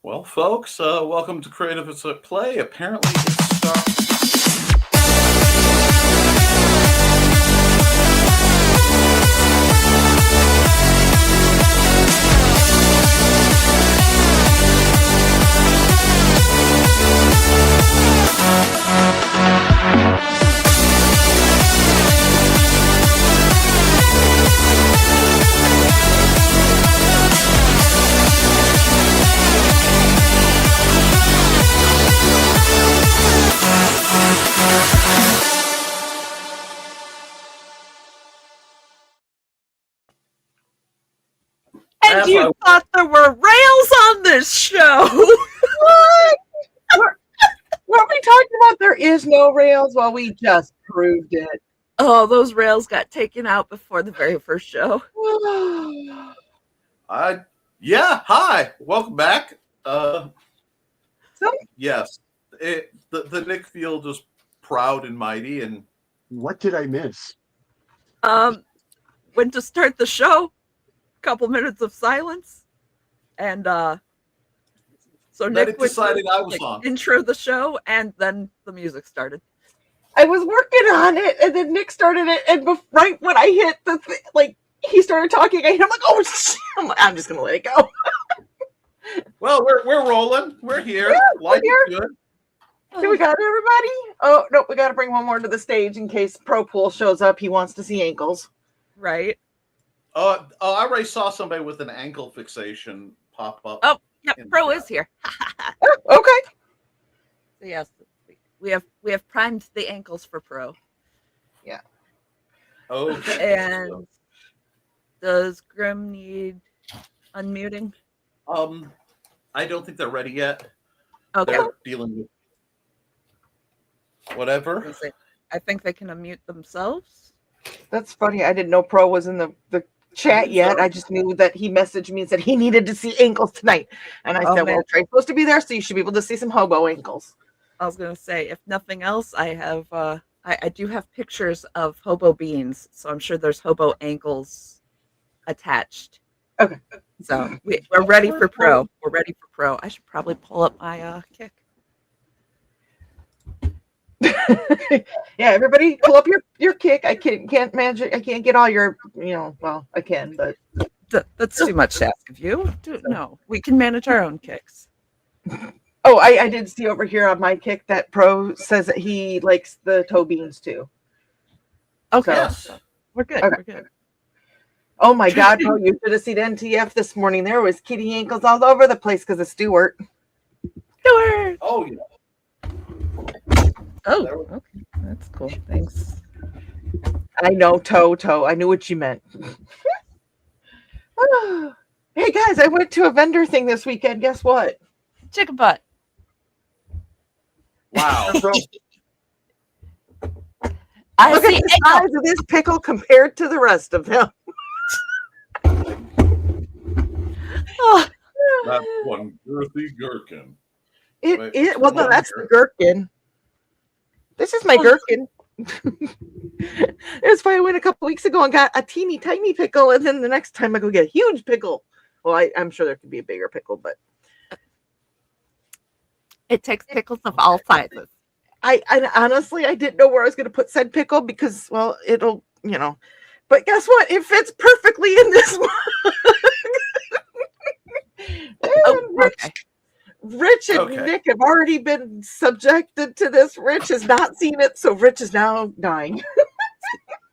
Well, folks, welcome to Creative as a Play. Apparently, it's starting. And you thought there were rails on this show? What? Weren't we talking about there is no rails? Well, we just proved it. Oh, those rails got taken out before the very first show. Hi, welcome back. Yes, the Nick Field is proud and mighty. And what did I miss? When to start the show, couple minutes of silence, and so Nick decided I was on. Intro the show, and then the music started. I was working on it, and then Nick started it, and right when I hit the he started talking, I'm like, oh shit. I'm just gonna let it go. Well, we're rolling. We're here. Yeah, Life we're is good. Do we got everybody? Oh no, we got to bring one more to the stage in case Pro Pool shows up. He wants to see ankles. Right. I already saw somebody with an ankle fixation pop up. Oh, yeah, Pro is here. Oh, okay. So yes, we have primed the ankles for Pro. Yeah. Okay. And does Grim need unmuting? I don't think they're ready yet. Okay. They're dealing with whatever. I think they can unmute themselves. That's funny. I didn't know Pro was in the chat yet. I just knew that he messaged me and said he needed to see ankles tonight. And I said, well, Trey's supposed to be there, so you should be able to see some hobo ankles. I was going to say, if nothing else, I have I do have pictures of hobo beans, so I'm sure there's hobo ankles attached. Okay. So we're ready for Pro. We're ready for Pro. I should probably pull up my kick. Yeah, everybody pull up your kick. I can't manage it. I can't get all your, well, I can, but that's too much to ask of you. No, we can manage our own kicks. Oh, I did see over here on my kick that Pro says that he likes the toe beans too. Okay, so we're good. Okay. We're good. Oh my God, Pro, you should have seen NTF this morning. There was kitty ankles all over the place because of Stewart. Oh, yeah. Oh, okay. That's cool. Thanks. I know, toe. I knew what you meant. Hey, guys, I went to a vendor thing this weekend. Guess what? Chicken butt. Wow. Look at the size of this pickle compared to the rest of them. Oh. That's one girthy gherkin. Well, no, that's the gherkin. This is my gherkin. It's why I went a couple weeks ago and got a teeny tiny pickle, and then the next time I go get a huge pickle. Well, I'm sure there could be a bigger pickle, but it takes pickles of all sizes. I honestly, I didn't know where I was going to put said pickle because, well, it'll, But guess what? It fits perfectly in this mug. Rich and Nick have already been subjected to this. Rich has not seen it, so Rich is now dying.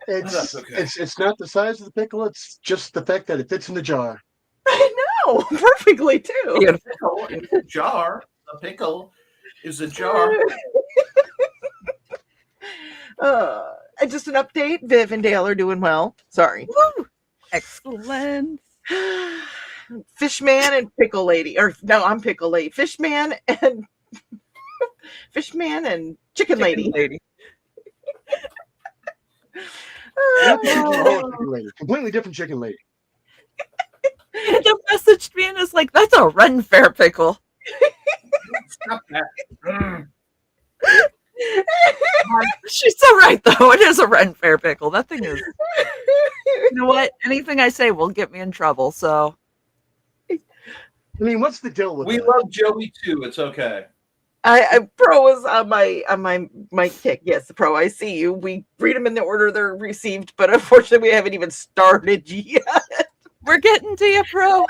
It's not the size of the pickle. It's just the fact that it fits in the jar. I know, perfectly too. A pickle is a jar. A pickle is a jar. And just an update. Viv and Dale are doing well. Sorry. Woo! Excellent. Fishman and Pickle Lady. Or no, I'm Pickle Lady. Fishman and Chicken Lady. Completely different chicken lady. The message being is like, that's a run fair pickle. Stop that. She's so right, though. It is a run fair pickle. That thing is. You know what? Anything I say will get me in trouble. So I mean, what's the deal with We that? love Joey too. It's okay. I Pro is on my kick. Yes, the Pro. I see you. We read them in the order they're received, but unfortunately, we haven't even started yet. We're getting to you, Pro.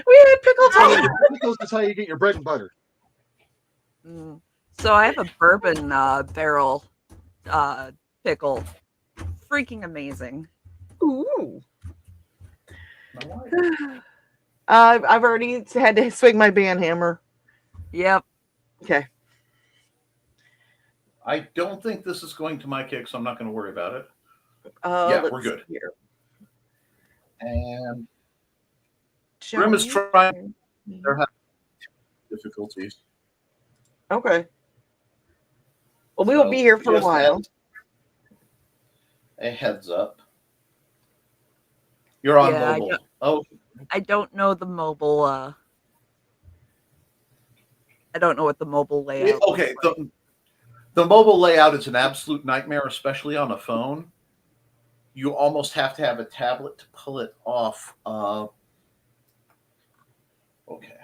We had pickle time. Pickles is how you get your bread and butter. So I have a bourbon barrel pickle. Freaking amazing. Ooh. I've already had to swing my band hammer. Yep. Okay. I don't think this is going to my kick, so I'm not going to worry about it. Yeah, we're good. Here. And Grim is trying. They're having difficulties. Okay. Well, we will be here for a while. A heads up. You're on mobile. I don't know the mobile. I don't know what the mobile layout. Okay, the mobile layout is an absolute nightmare, especially on a phone. You almost have to have a tablet to pull it off. Okay.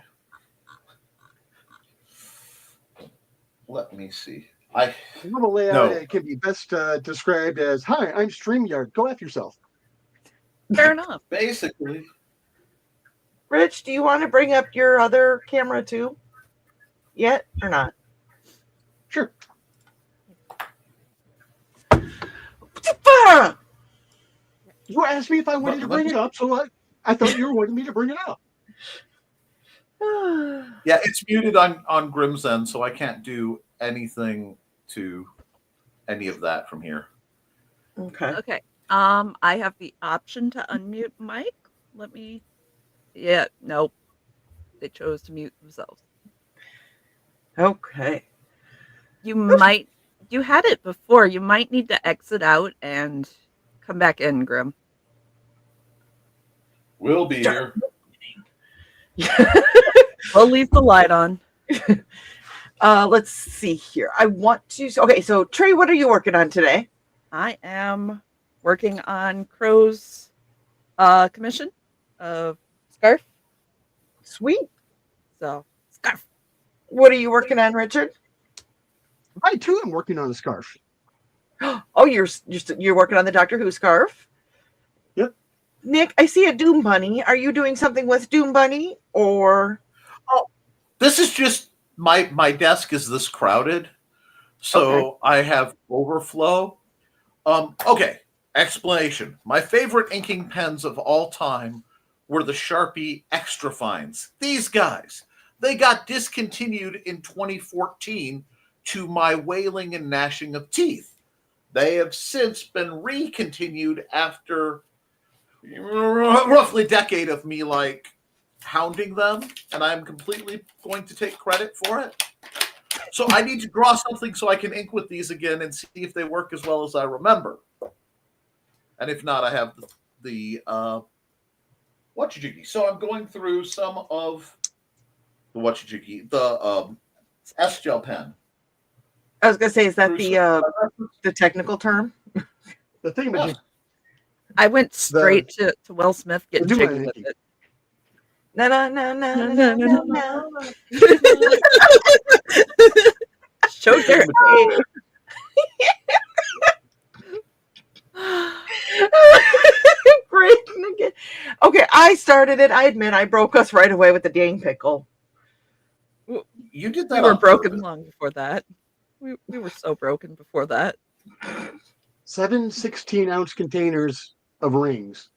Let me see. The mobile layout can be best described as, "Hi, I'm StreamYard. Go F yourself." Fair enough. Basically. Rich, do you want to bring up your other camera too? Yet or not? Sure. You asked me if I wanted to bring it up, so I thought you were wanting me to bring it up. Yeah, it's muted on Grim's end, so I can't do anything to any of that from here. Okay. Okay. I have the option to unmute mic. Let me. Yeah. Nope. They chose to mute themselves. Okay. You had it before. You might need to exit out and come back in, Grim. We'll be here. We'll leave the light on. Let's see here. I want to. Okay, so Trey, what are you working on today? I am working on Crow's commission of scarf. Sweet. So scarf. What are you working on, Richard? I too am working on a scarf. Oh, you're working on the Doctor Who scarf? Yep. Nick, I see a Doom Bunny. Are you doing something with Doom Bunny or? Oh, this is just my desk is this crowded, so I have overflow. Okay. Explanation. My favorite inking pens of all time were the Sharpie Extra Fines. These guys, they got discontinued in 2014 to my wailing and gnashing of teeth. They have since been recontinued after roughly a decade of me hounding them, and I'm completely going to take credit for it. So I need to draw something so I can ink with these again and see if they work as well as I remember. And if not, I have the Whatchajiggy. So I'm going through some of the Whatchajiggy, the S-Gel pen. I was gonna say, is that the technical term? The thing about I went straight to Will Smith getting jiggy with it. No. Show your age. Great. Okay, I started it. I admit I broke us right away with the dang pickle. You did that. We were broken long before that. We were so broken before that. 7 16-ounce containers of rings.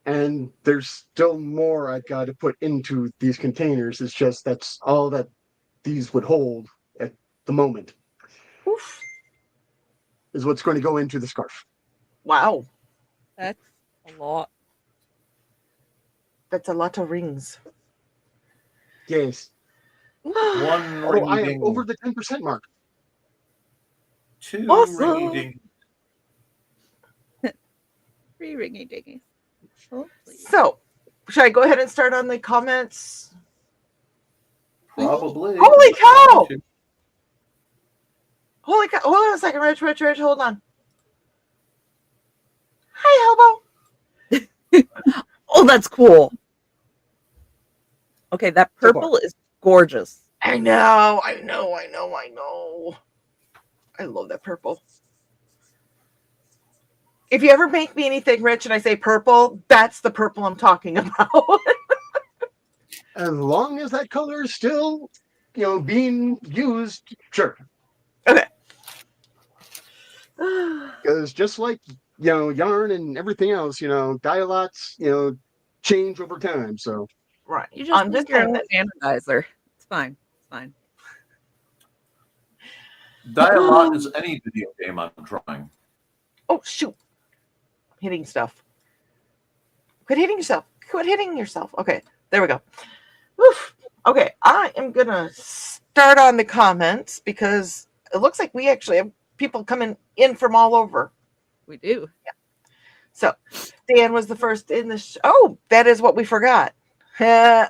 And there's still more I've got to put into these containers. It's just that's all that these would hold at the moment. Oof. Is what's going to go into the scarf. Wow. That's a lot. That's a lot of rings. Yes. One I am over the 10% mark. 2 awesome. ring-a-ding. 3 ringy-dingy. So, should I go ahead and start on the comments? Probably. Holy cow! Holy cow! Hold on a second, Rich. Hold on. Hi, Hobo. Oh, that's cool. Okay, that So far. purple is gorgeous. I know. I love that purple. If you ever make me anything rich and I say purple, that's the purple I'm talking about. As long as that color is still, being used, sure. Okay. Because just like yarn and everything else, dye-lots, change over time. So Right. You just I'm make just your saying own that. energizer. It's fine. It's fine. Dialot is any video game I'm trying. Oh shoot! Hitting stuff. Quit hitting yourself. Quit hitting yourself. Okay, there we go. Oof. Okay, I am gonna start on the comments because it looks like we actually have people coming in from all over. We do. So, Dan was the first in the oh, that is what we forgot. Oh.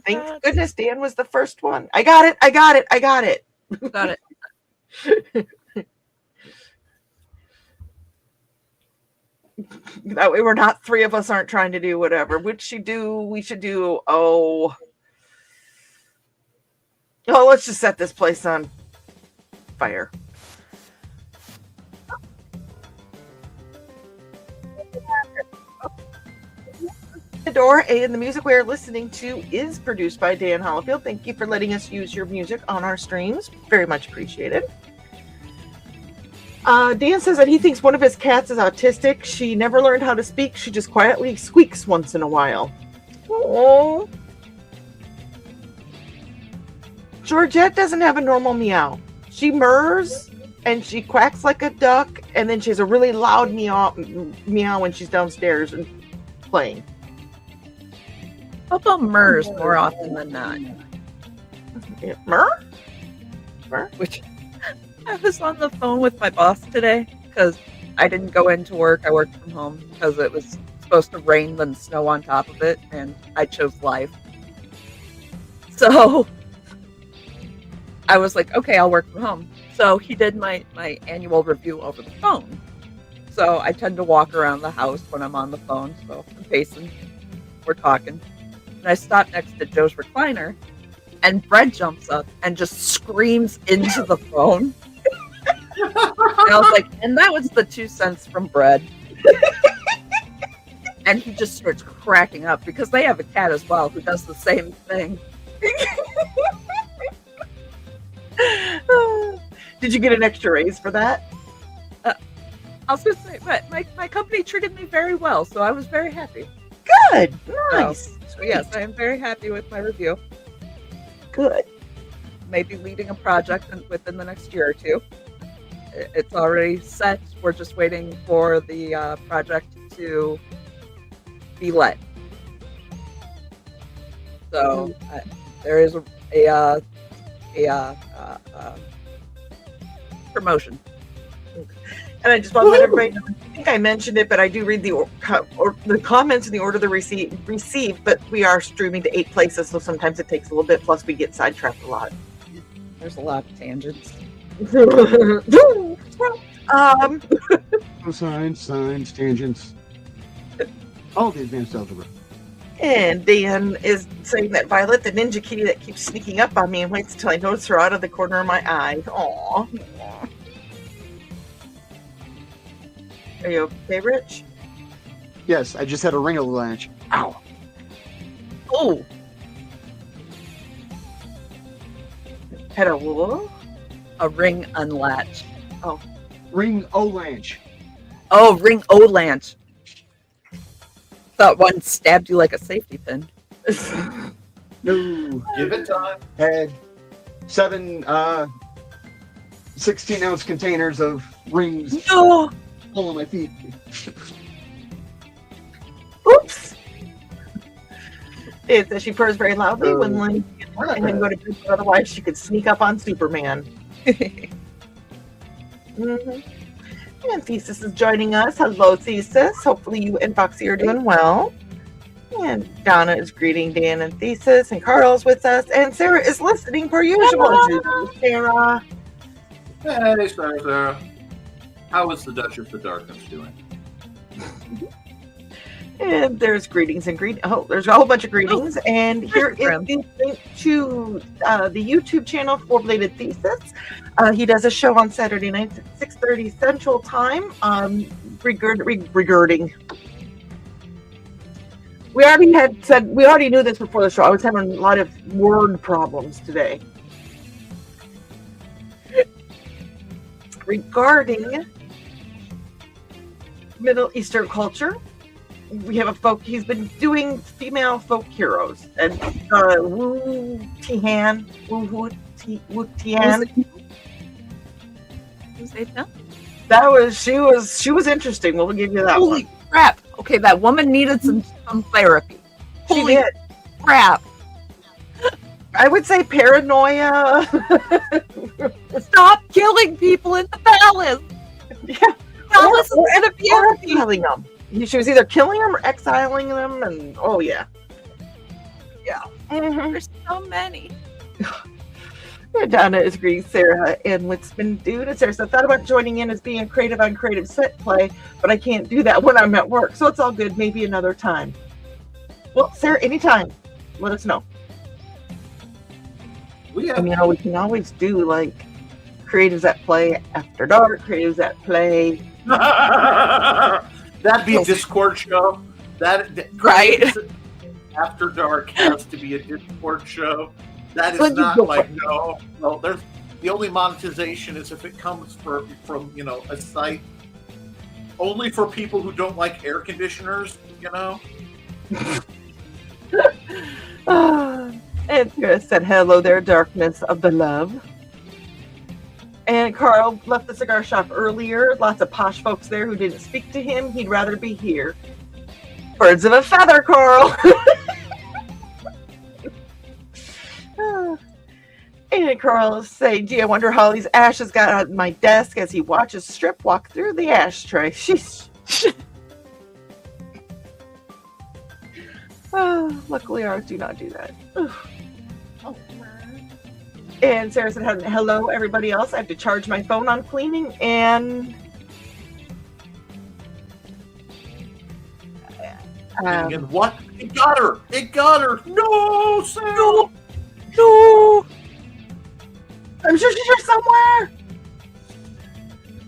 Thank goodness Dan was the first one. I got it. Got it. That way we're not three of us aren't trying to do whatever. We should do. Oh, let's just set this place on fire. The door and the music we are listening to is produced by Dan Hollifield. Thank you for letting us use your music on our streams. Very much appreciated. Dan says that he thinks one of his cats is autistic. She never learned how to speak. She just quietly squeaks once in a while. Oh. Georgette doesn't have a normal meow. She murs and she quacks like a duck, and then she has a really loud meow when she's downstairs and playing. Hobo murs more often than not. Mur? Which I was on the phone with my boss today because I didn't go into work. I worked from home because it was supposed to rain and snow on top of it, and I chose life. So I was like, okay, I'll work from home. So he did my annual review over the phone. So I tend to walk around the house when I'm on the phone. So I'm pacing, we're talking. And I stop next to Joe's recliner, and Brett jumps up and just screams into the phone. And I was like, and that was the 2 cents from Brett. And he just starts cracking up because they have a cat as well who does the same thing. Did you get an extra raise for that? I was going to say, but my company treated me very well, so I was very happy. Good. Nice. So yes, I am very happy with my review. Good. Maybe leading a project within the next year or two. It's already set. We're just waiting for the project to be let. So there is a promotion. And I just want to let everybody know, I think I mentioned it, but I do read the comments in the order they're received, but we are streaming to 8 places, so sometimes it takes a little bit, plus we get sidetracked a lot. There's a lot of tangents. Sines, tangents. All the advanced algebra. And Dan is saying that Violet, the ninja kitty that keeps sneaking up on me and waits until I notice her out of the corner of my eye. Aww. Are you okay, Rich? Yes, I just had a ring avalanche. Ow. Oh, Had a wolf? a ring unlatch. Ring avalanche. Oh, ring O-lanch. Thought one stabbed you like a safety pin. No. Give it time. Had 7 16-ounce containers of rings No. all on my feet. Oops. It says she purrs very loudly when lying and then go to bed, but otherwise she could sneak up on Superman. Mm-hmm. And Thesis is joining us. Hello, Thesis. Hopefully you and Foxy are doing well. And Donna is greeting Dan and Thesis, and Carl's with us, and Sarah is listening per usual. Hello. Sarah. Hey, Sarah. How is the Duchess of Darkness doing? And there's greetings and Oh, there's a whole bunch of greetings. And here is Grim. the link to the YouTube channel, Four Bladed Thesis. He does a show on Saturday nights at 6:30 Central Time regarding. We already knew this before the show. I was having a lot of word problems today. Regarding Middle Eastern culture, we have he's been doing female folk heroes, and Wu Tian. She was interesting. We'll give you that Holy one. crap. Okay, that woman needed some therapy. She Holy did. crap. I would say paranoia. Stop killing people in the palace. Yeah. Palace is gonna be empty. Exiling them. She was either killing them or exiling them, and oh yeah. Mhm. There's so many. Donna is greeting Sarah and what's been due to Sarah. So I thought about joining in as being a creative on creative set play, but I can't do that when I'm at work. So it's all good. Maybe another time. Well, Sarah, anytime. Let us know. We And have we can always do like creatives at play after dark, creatives at play. that'd be a Discord show. Right. After dark has to be a Discord show. That is When you not go like no. There's the only monetization is if it comes from a site only for people who don't like air conditioners. And Chris said, hello there, darkness of the love. And Carl left the cigar shop earlier. Lots of posh folks there who didn't speak to him. He'd rather be here. Birds of a feather, Carl. And Carl is saying, gee, I wonder how these ashes got on my desk as he watches Strip walk through the ashtray. Sheesh. Luckily, ours do not do that. Oh, And Sarah said, hello, everybody else. I have to charge my phone on cleaning. And And what? It got her! It got her! No, Sam! no, I'm sure she's here somewhere.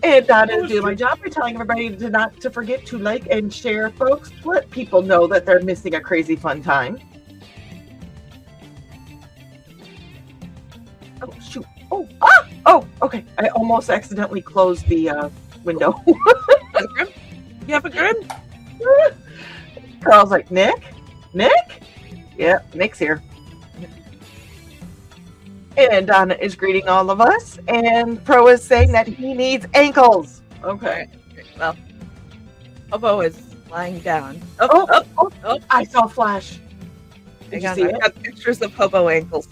And Donna is doing my job by telling everybody not to forget to like and share, folks. Let people know that they're missing a crazy fun time. Oh, shoot. Oh, okay. I almost accidentally closed the window. Grim? You have a Grim? Carl's like, Nick? Yeah, Nick's here. And Donna is greeting all of us. And Pro is saying that he needs ankles. Okay. Well, Hobo is lying down. Oh, I saw Flash. Did you Hang see on, it? I've got pictures of Hobo ankles.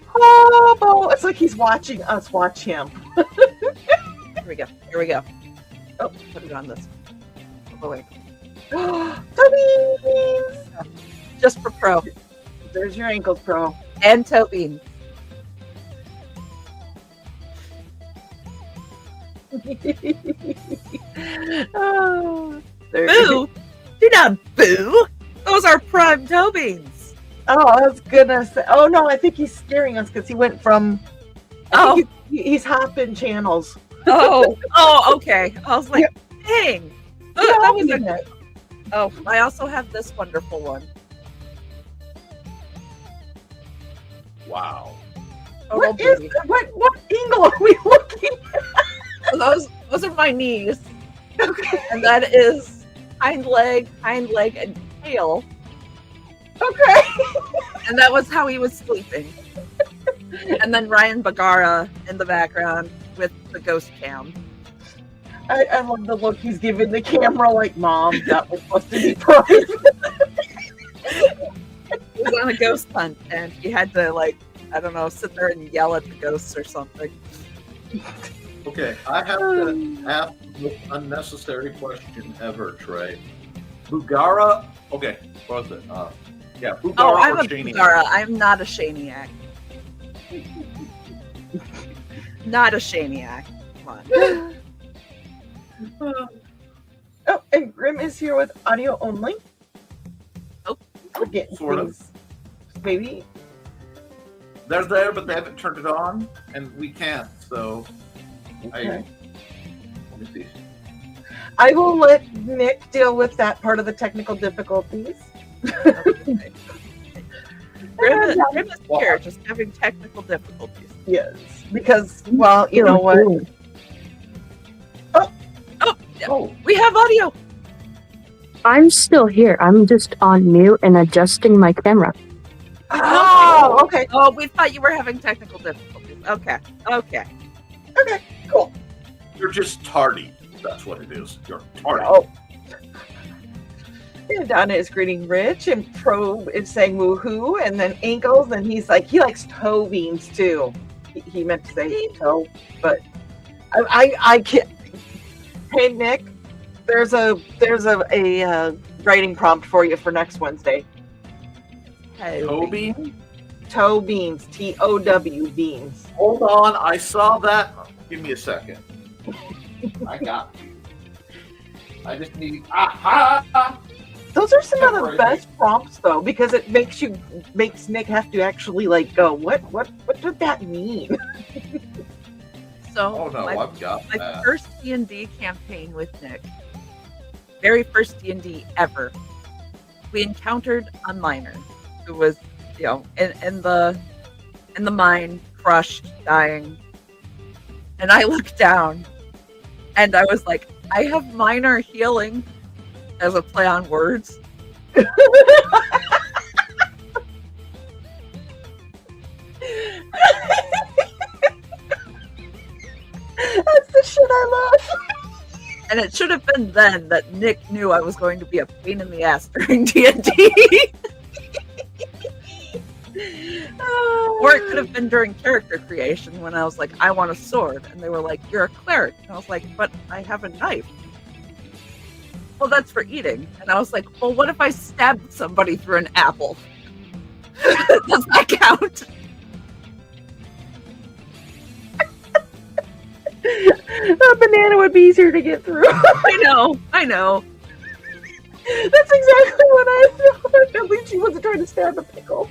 Hobo. It's like he's watching us watch him. Here we go. Oh, put it on this. Hobo ankles. Tobies! Just for Pro. There's your ankles, Pro. And toe beans. Oh, there Boo! Do not boo! Those are prime toe beans. Oh, I was gonna say. Oh no, I think he's scaring us because he went from. I think he's hopping channels. Oh, okay. I was like, dang. That was a. a. Oh, I also have this wonderful one. Wow. Total What is booty. what angle are we looking at? Those are my knees, Okay. and that is hind leg, and tail, Okay. and that was how he was sleeping. And then Ryan Bagara in the background with the ghost cam. I love the look he's giving the camera, like, Mom, that was supposed to be private. He was on a ghost hunt, and he had to, like, I don't know, sit there and yell at the ghosts or something. Okay, I have to ask the most unnecessary question ever, Trey. Bugara? Okay, what was it? Yeah, Bugara Oh, I'm or a Shaniac? Bagara. I'm not a Shaniac. Not a Shaniac. Come on. Oh, And Grim is here with audio only. Oh, we're getting sort of. things. Maybe. They're there, but they haven't turned it on, and we can't. So, Okay. let me see. I will let Nick deal with that part of the technical difficulties. Grim is here, just having technical difficulties. Yes, because, well, you know what? Oh, We have audio. I'm still here. I'm just on mute and adjusting my camera. Oh, okay. Oh, we thought you were having technical difficulties. Okay. Okay, cool. you're just tardy. That's what it is. You're tardy. Oh. And Donna is greeting Rich, and Probe is saying woohoo, and then Ankles, and he's like, he likes toe beans too. He meant to say toe, but I can't. Hey Nick, there's a writing prompt for you for next Wednesday. Toby, Toe beans, TOW beans. hold on. I saw that. Give me a second. I got you. I just need. Aha! Those are some of the Temporary best prompts though, because it makes Nick have to actually like go, what did that mean? So Oh no, I've got my that. first D&D campaign with Nick, very first D&D ever, we encountered a miner who was, in the mine, crushed, dying. And I looked down and I was like, I have minor healing as a play on words. That's the shit I love. And it should have been then that Nick knew I was going to be a pain in the ass during D&D. Or it could have been during character creation when I was like, I want a sword. And they were like, you're a cleric. And I was like, but I have a knife. Well, that's for eating. And I was like, well, what if I stabbed somebody through an apple? Does that count? A banana would be easier to get through. I know. That's exactly what I thought. At least she wasn't trying to stab a pickle.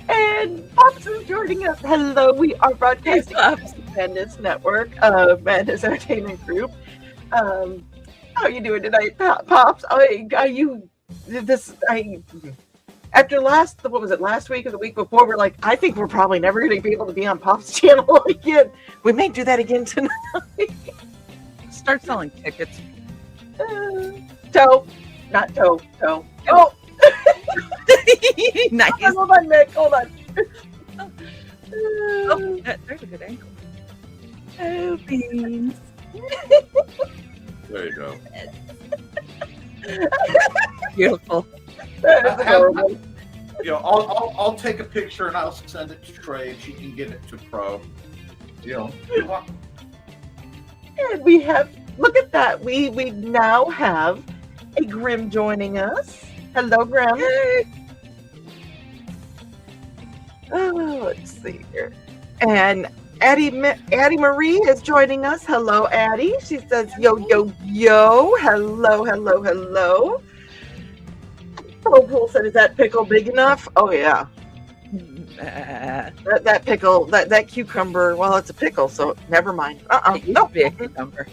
And Pops is joining us. Hello, we are broadcasting on the Madness Network, Madness Entertainment Group. How are you doing tonight, Pops? After last week or the week before, we're like, I think we're probably never going to be able to be on Pop's channel again. We may do that again tonight. Start selling tickets. Toe. Not toe. Toe. Oh! Nice. Hold on, Nick. Hold on. Oh, there's a good angle. Oh, beans. There you go. Beautiful. That is adorable. I'll take a picture and I'll send it to Trey, and she can get it to Pro. And we have, look at that. We now have a Grim joining us. Hello, Grim. Oh, let's see here. And Addie Marie is joining us. Hello, Addie. She says, yo, yo, yo. Hello, hello, hello. Oh, Pool said, is that pickle big enough? Oh, yeah. That pickle, that cucumber, well, it's a pickle, so never mind. No big cucumber.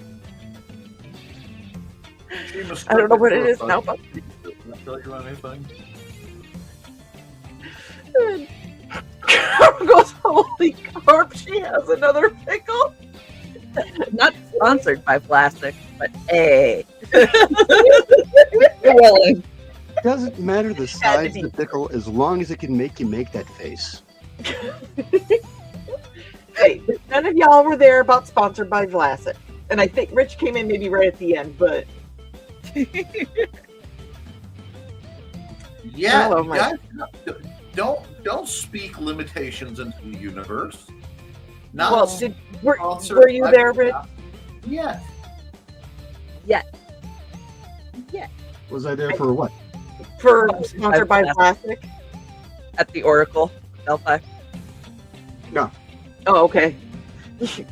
I don't know what it is now, but Does that tell you anything? Carol goes, holy carp, she has another pickle. Not sponsored by plastic, but hey. You're willing. It doesn't matter the size of the pickle as long as it can make you make that face. Hey, none of y'all were there about sponsored by Vlasic. And I think Rich came in maybe right at the end, but Yeah, Oh, my- guys, don't speak limitations into the universe. Not well, sponsored were you by- there, Rich? Yes. Was I there for what? For sponsored by Vlasic? At the Oracle, Delphi. No. Oh, okay. Since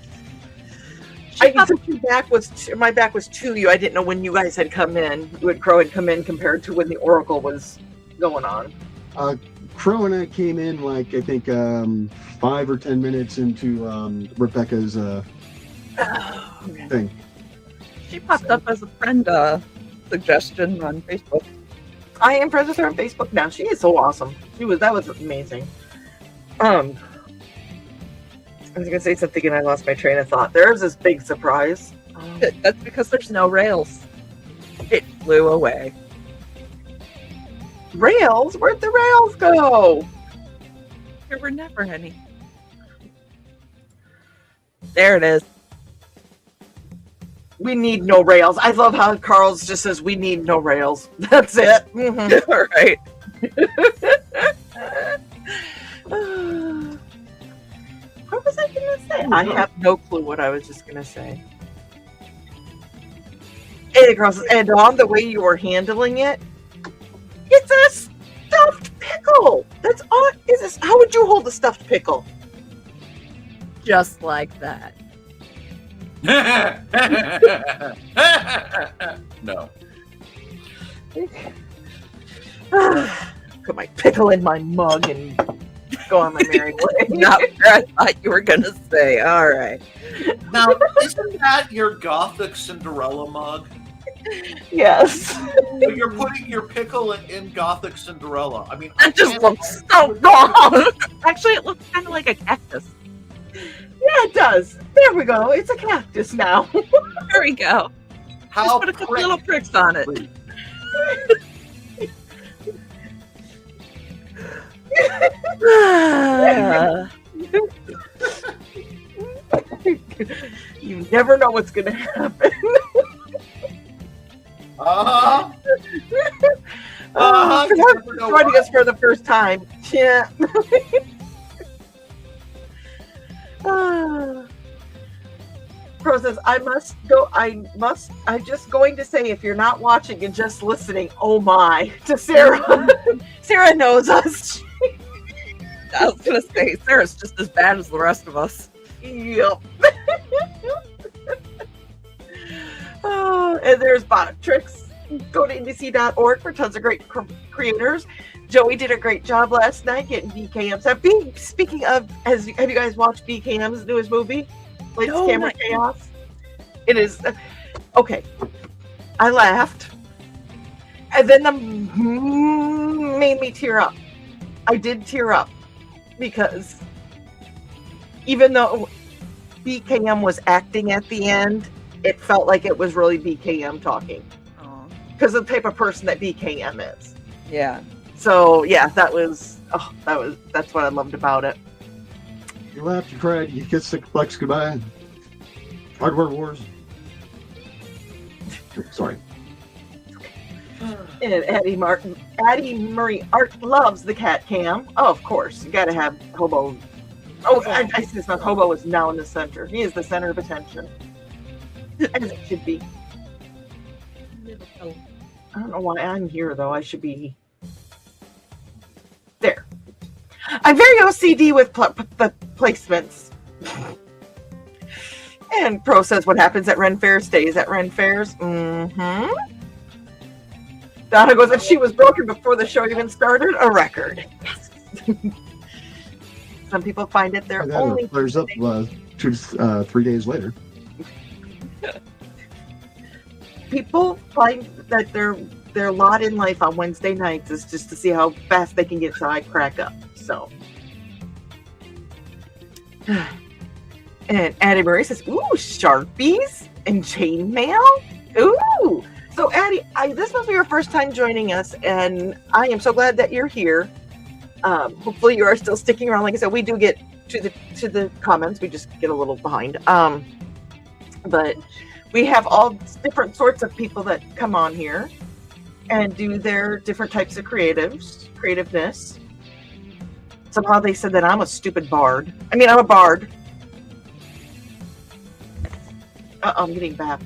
my back was to you. I didn't know when you guys had come in. When Crow had come in compared to when the Oracle was going on. Crow and I came in like I think 5 or 10 minutes into Rebecca's thing. She popped up as a friend suggestion on Facebook. I am friends with her on Facebook now. She is so awesome. That was amazing. I was gonna say something and I lost my train of thought. There's this big surprise. That's because there's no rails. It flew away. Rails? Where'd the rails go? There were never any. There it is. We need no rails. I love how Carl's just says we need no rails. That's it. Mm-hmm. All right. What was I going to say? I have no clue what I was just going to say. And on the way you were handling it, it's a stuffed pickle. That's all. How would you hold a stuffed pickle? Just like that. No. Put my pickle in my mug and go on my merry way. Not where I thought you were going to say. All right. Now, isn't that your Gothic Cinderella mug? Yes. So you're putting your pickle in Gothic Cinderella. I mean, That just looks so wrong. Actually, it looks kind of like a cactus. Yeah, it does. There we go. It's a cactus now. There we go. How Just put a couple little pricks on it. You never know what's going to happen. Joining us for the first time. Yeah. Pro says, I'm just going to say, if you're not watching and just listening, oh my, to Sarah. Sarah knows us. I was going to say, Sarah's just as bad as the rest of us. Yep. And there's Bot Tricks. Go to IndieCD's for tons of great creators. Joey did a great job last night getting BKMs. Speaking of, have you guys watched BKM's newest movie? Lights, Camera, Chaos. It is okay. I laughed, and then made me tear up. I did tear up because even though BKM was acting at the end, it felt like it was really BKM talking because of the type of person that BKM is. Yeah. So yeah, that's what I loved about it. You laughed, you cried, you kissed the flex goodbye. Hardware wars. Sorry. And Addie Murray Art loves the cat cam. Oh, of course, you got to have Hobo. Oh, I see. It's not Hobo. Is now in the center. He is the center of attention, as it should be. I don't know why I'm here though. I should be there. I'm very OCD with the placements. And Pro says what happens at Ren Fair stays at Ren Fairs. Mm-hmm. Donna goes, if she was broken before the show even started, a record. Yes. Some people find it their only. Flares up 2 to 3 days later. People find that their lot in life on Wednesday nights is just to see how fast they can get to I crack up. So. And Addie Murray says, ooh, Sharpies and chainmail? Ooh. So Addie, this must be your first time joining us, and I am so glad that you're here. Hopefully you are still sticking around. Like I said, we do get to the comments. We just get a little behind. But we have all different sorts of people that come on here and do their different types of creativeness. Somehow they said that I'm a stupid bard. I mean, I'm a bard. I'm getting bapped.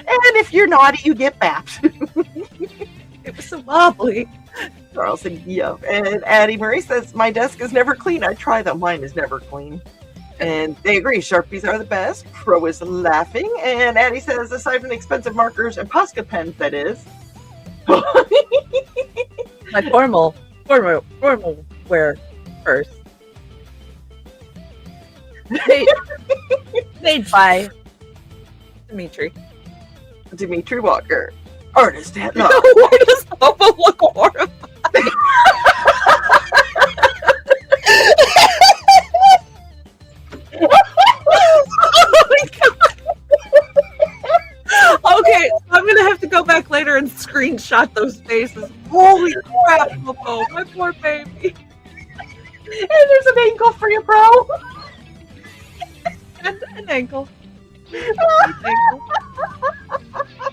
And if you're naughty, you get bapped. It was so wobbly. Carl said, yep. And Addie Marie says, my desk is never clean. I try them. Mine is never clean. And they agree. Sharpies are the best. Crow is laughing. And Addie says, aside from expensive markers and Posca pens, that is. My formal wear first. Made by Dimitri. Dimitri Walker, artist at law. Why does Hobo look horrified? Oh my God. Okay, so I'm gonna have to go back later and screenshot those faces. Holy crap, Hobo, my poor baby. And there's an ankle for you, bro. And an ankle.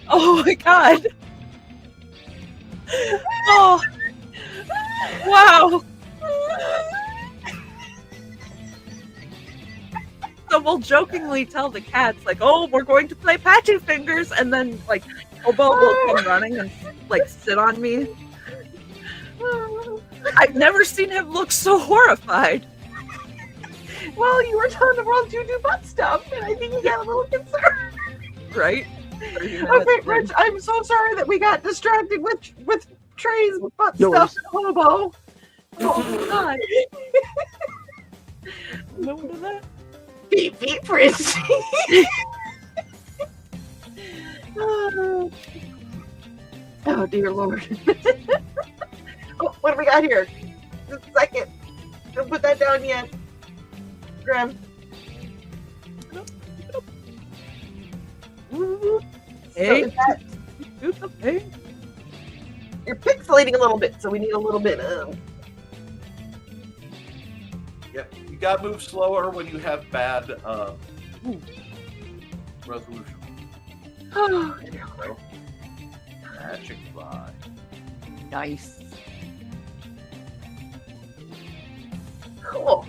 Oh my God. Oh. Wow. So we'll jokingly tell the cats, like, oh, we're going to play Patchy Fingers, and then, like, Hobo will come running and, like, sit on me. I've never seen him look so horrified. Well, you were telling the world you do butt stuff, and I think you got a little concerned. Right? Okay, Rich, I'm so sorry that we got distracted with Trey's butt No stuff and Hobo. Oh my God. No to that. Beep, beep, Rich. Oh, dear Lord. Oh, what do we got here? Just a second. Don't put that down yet. Graham. Hey. So is that, Hey. you're pixelating a little bit, so we need a little bit of. Yeah, you gotta move slower when you have bad resolution. Oh, So, magic fly. Nice. cool.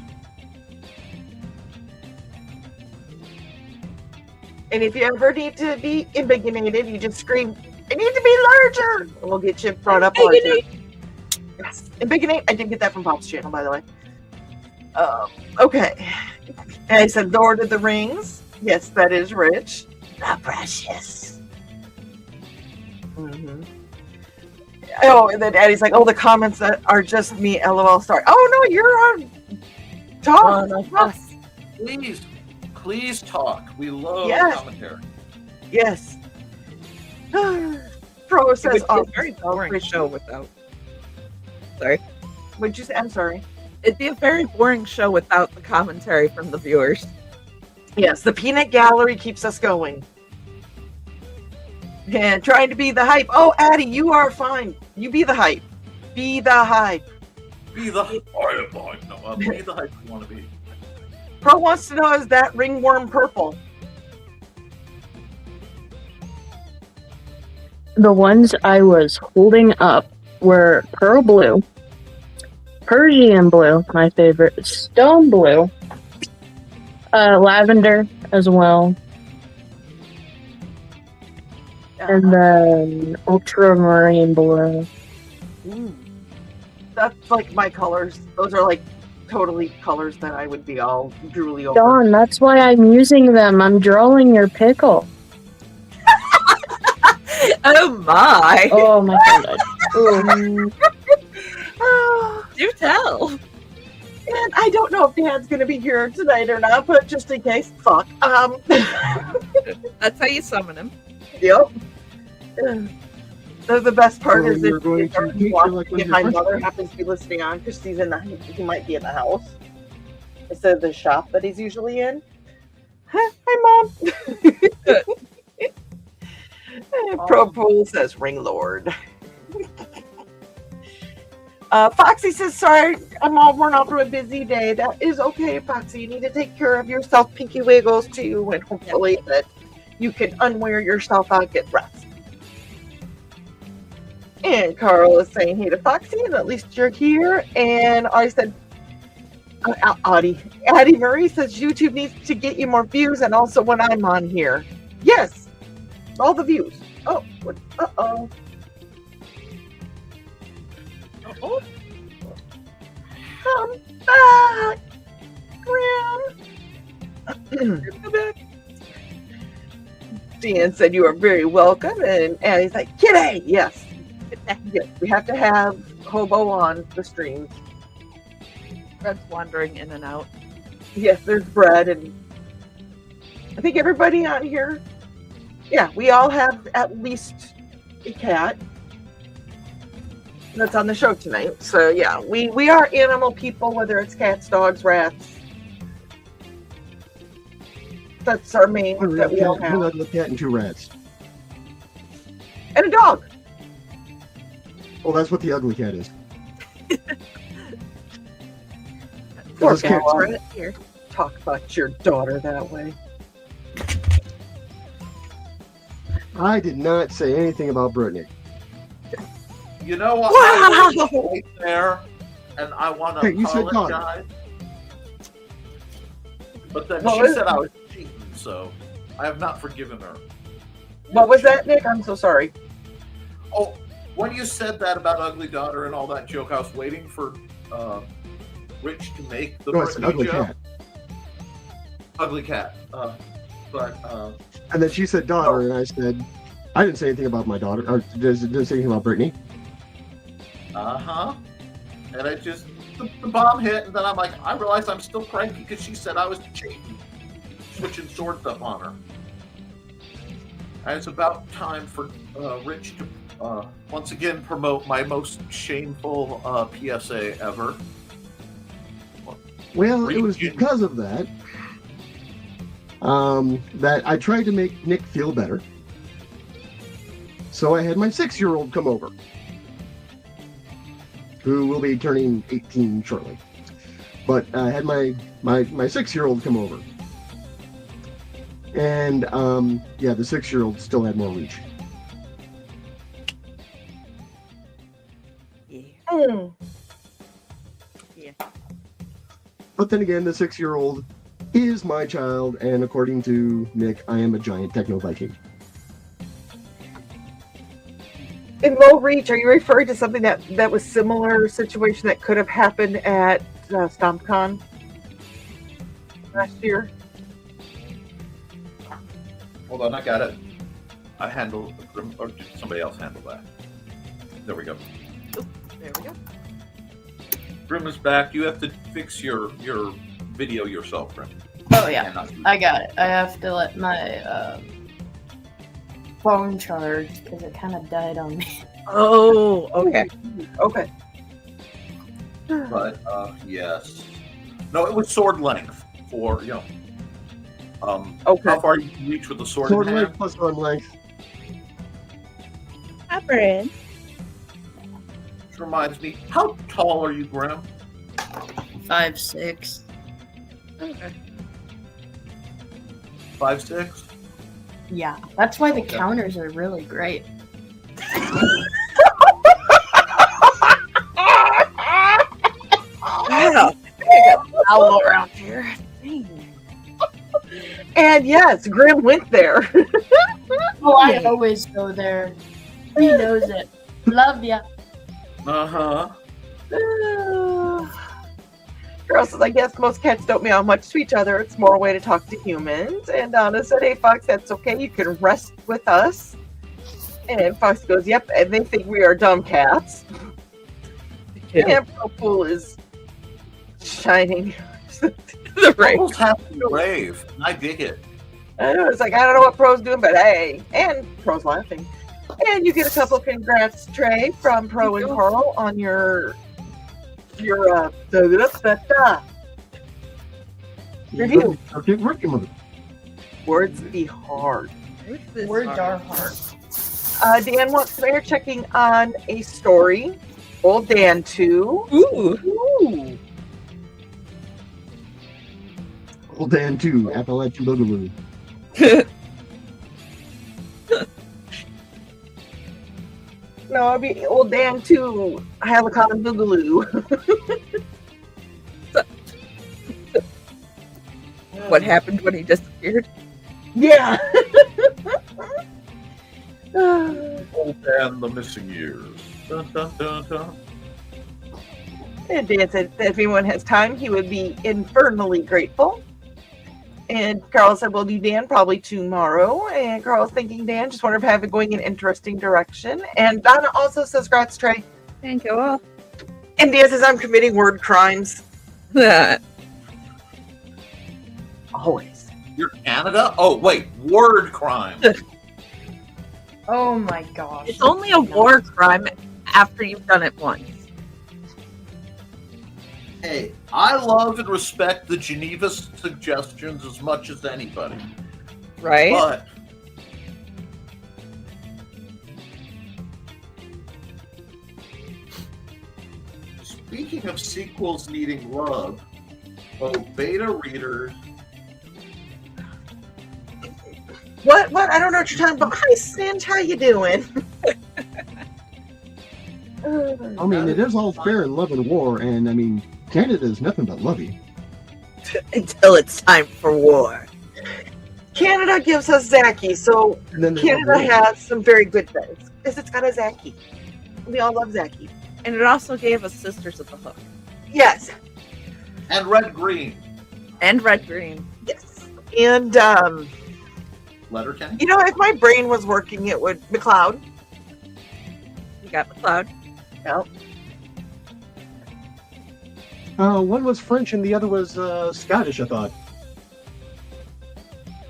And if you ever need to be imbiginated, you just scream, I need to be larger! And we'll get you brought up larger. Yes. Imbiginate. I did get that from Pop's channel, by the way. Okay. And I said Lord of the Rings. Yes, that is Rich. The precious. Mm-hmm. Oh, and then Addie's like, oh, the comments that are just me, LOL star. Oh, no, you're on top. Please talk. We love Yes. commentary. Yes. Pro says, It oh, would be a very boring show without. Sorry. What'd you say? I'm sorry. It'd be a very boring show without the commentary from the viewers. Yes, the peanut gallery keeps us going. And trying to be the hype. Oh, Addie, you are fine. You be the hype. Be the hype. Be the hype. No, be the hype you want to be. Pro wants to know, is that ringworm purple? The ones I was holding up were pearl blue, Persian blue, my favorite, stone blue, lavender as well, and then ultramarine blue. That's like my colors. Those are like totally colors that I would be all drooly over. Dawn, that's why I'm using them. I'm drawing your pickle. Oh my! Oh my god. Ooh. Do tell. And I don't know if Dad's gonna be here tonight or not, but just in case, fuck. That's how you summon him. Yep. The best part So is you're if going to teach her like one of my your mother questions? happens to be listening on because he might be in the house instead of the shop that he's usually in. Hi, Mom. Pro Pool says Ring Lord. Foxy says, sorry, I'm all worn out from a busy day. That is okay, Foxy. You need to take care of yourself, Pinky Wiggles, too, and hopefully that you can unwear yourself out, get rest. And Carl is saying, hey to Foxy, and at least you're here. And I said, Addie Marie says, YouTube needs to get you more views, and also when I'm on here. Yes, all the views. Oh, uh-oh. Oh, Come back, Grim. come back. Dan said you are very welcome, and Addie's like, Kitty, yes. Yes, we have to have Hobo on the stream. Red's wandering in and out. Yes, there's Brad, and I think everybody on here, yeah, we all have at least a cat that's on the show tonight. So yeah, we are animal people, whether it's cats, dogs, rats. That's our main that we all One have. ugly cat and 2 rats. And a dog. Well, that's what the ugly cat is. Poor Those cats Bella. Right here. Talk about your daughter that way. I did not say anything about Brittany. You know what? Wow. I was right there, and I want to Hey, you said daughter. apologize. But then What she was- said I was cheating, so I have not forgiven her. What was that, Nick? I'm so sorry. Oh, when you said that about ugly daughter and all that joke, I was waiting for Rich to make the No, it's an Brittany ugly joke. cat. Ugly cat. But And then she said daughter, and I said, I didn't say anything about my daughter, or didn't say anything about Brittany. and I just the bomb hit, and then I'm like, I realized I'm still cranky because she said I was cheating, switching swords up on her. And it's about time for Rich to once again promote my most shameful PSA ever. Well, it was Region. because of that that I tried to make Nick feel better. So I had my 6-year-old come over, who will be turning 18 shortly. But I had my 6-year-old come over. And yeah, the 6-year-old still had more reach. Yeah. Mm. Yeah. But then again, the 6-year-old is my child, and according to Nick, I am a giant techno Viking. In low reach, are you referring to something that was similar situation that could have happened at StompCon last year? Hold on, I got it. I handled, or did somebody else handle that? There we go. There we go. Grim is back. You have to fix your video yourself, Grim. Oh yeah, Cannot do I got it. I have to let my phone charge because it kind of died on me. Oh, okay. Okay. But yes, no, it was sword length for Okay. how far you can reach with the sword. Sword in hand. length plus arm length. Hi, Brad. Which reminds me, how tall are you, Grim? 5'6". Okay. 5'6"? Yeah, that's why the Okay. counters are really great. Yeah. I got foul around here. Dang. And yes, Grim went there. Oh, I always go there. He knows it. Love ya. Uh-huh. Girl says, I guess most cats don't meow much to each other. It's more a way to talk to humans. And Donna said, hey, Fox, that's okay. You can rest with us. And Fox goes, yep. And they think we are dumb cats. And Purple is shining. The right. Almost happy brave. I dig it. I know, it's like, I don't know what Pro's doing, but hey. And Pro's laughing. And you get a couple of congrats, Trey, from Pro and Carl on your review. Okay, working with it. Words be hard. Words are hard. Dan wants some air checking on a story. Old Dan too. Ooh. Ooh. Old Dan 2, Appalachian Boogaloo. No, it'd be old Dan too. Helicon Boogaloo. What happened when he disappeared? Yeah. Old Dan, the missing years. Dun, dun, dun, dun. And Dan said that if anyone has time, he would be infernally grateful. And Carl said, "Well, do Dan probably tomorrow." And Carl's thinking, Dan, just wonder if I have it going in an interesting direction. And Donna also says, "Grats, Trey." Thank you all. And Dan says, "I'm committing word crimes." Always. You're Canada? Oh, wait. Word crime. Oh my gosh. It's only a war crime after you've done it once. Hey, I love and respect the Geneva suggestions as much as anybody. Right? But speaking of sequels needing love, beta readers. What? I don't know what you're talking about. Hi, Cinch. How you doing? I mean, it is all fair in love and war, and I mean, Canada is nothing but lovey. Until it's time for war. Canada gives us Zaki, so And then Canada has some very good things. Because it's got a Zaki. We all love Zaki. And it also gave us Sisters of the Hook. Yes. And red green. And Red Green. Yes. And, Letterkenny? you know, if my brain was working, it would. McLeod. You got McLeod. Yep. One was French and the other was Scottish, I thought.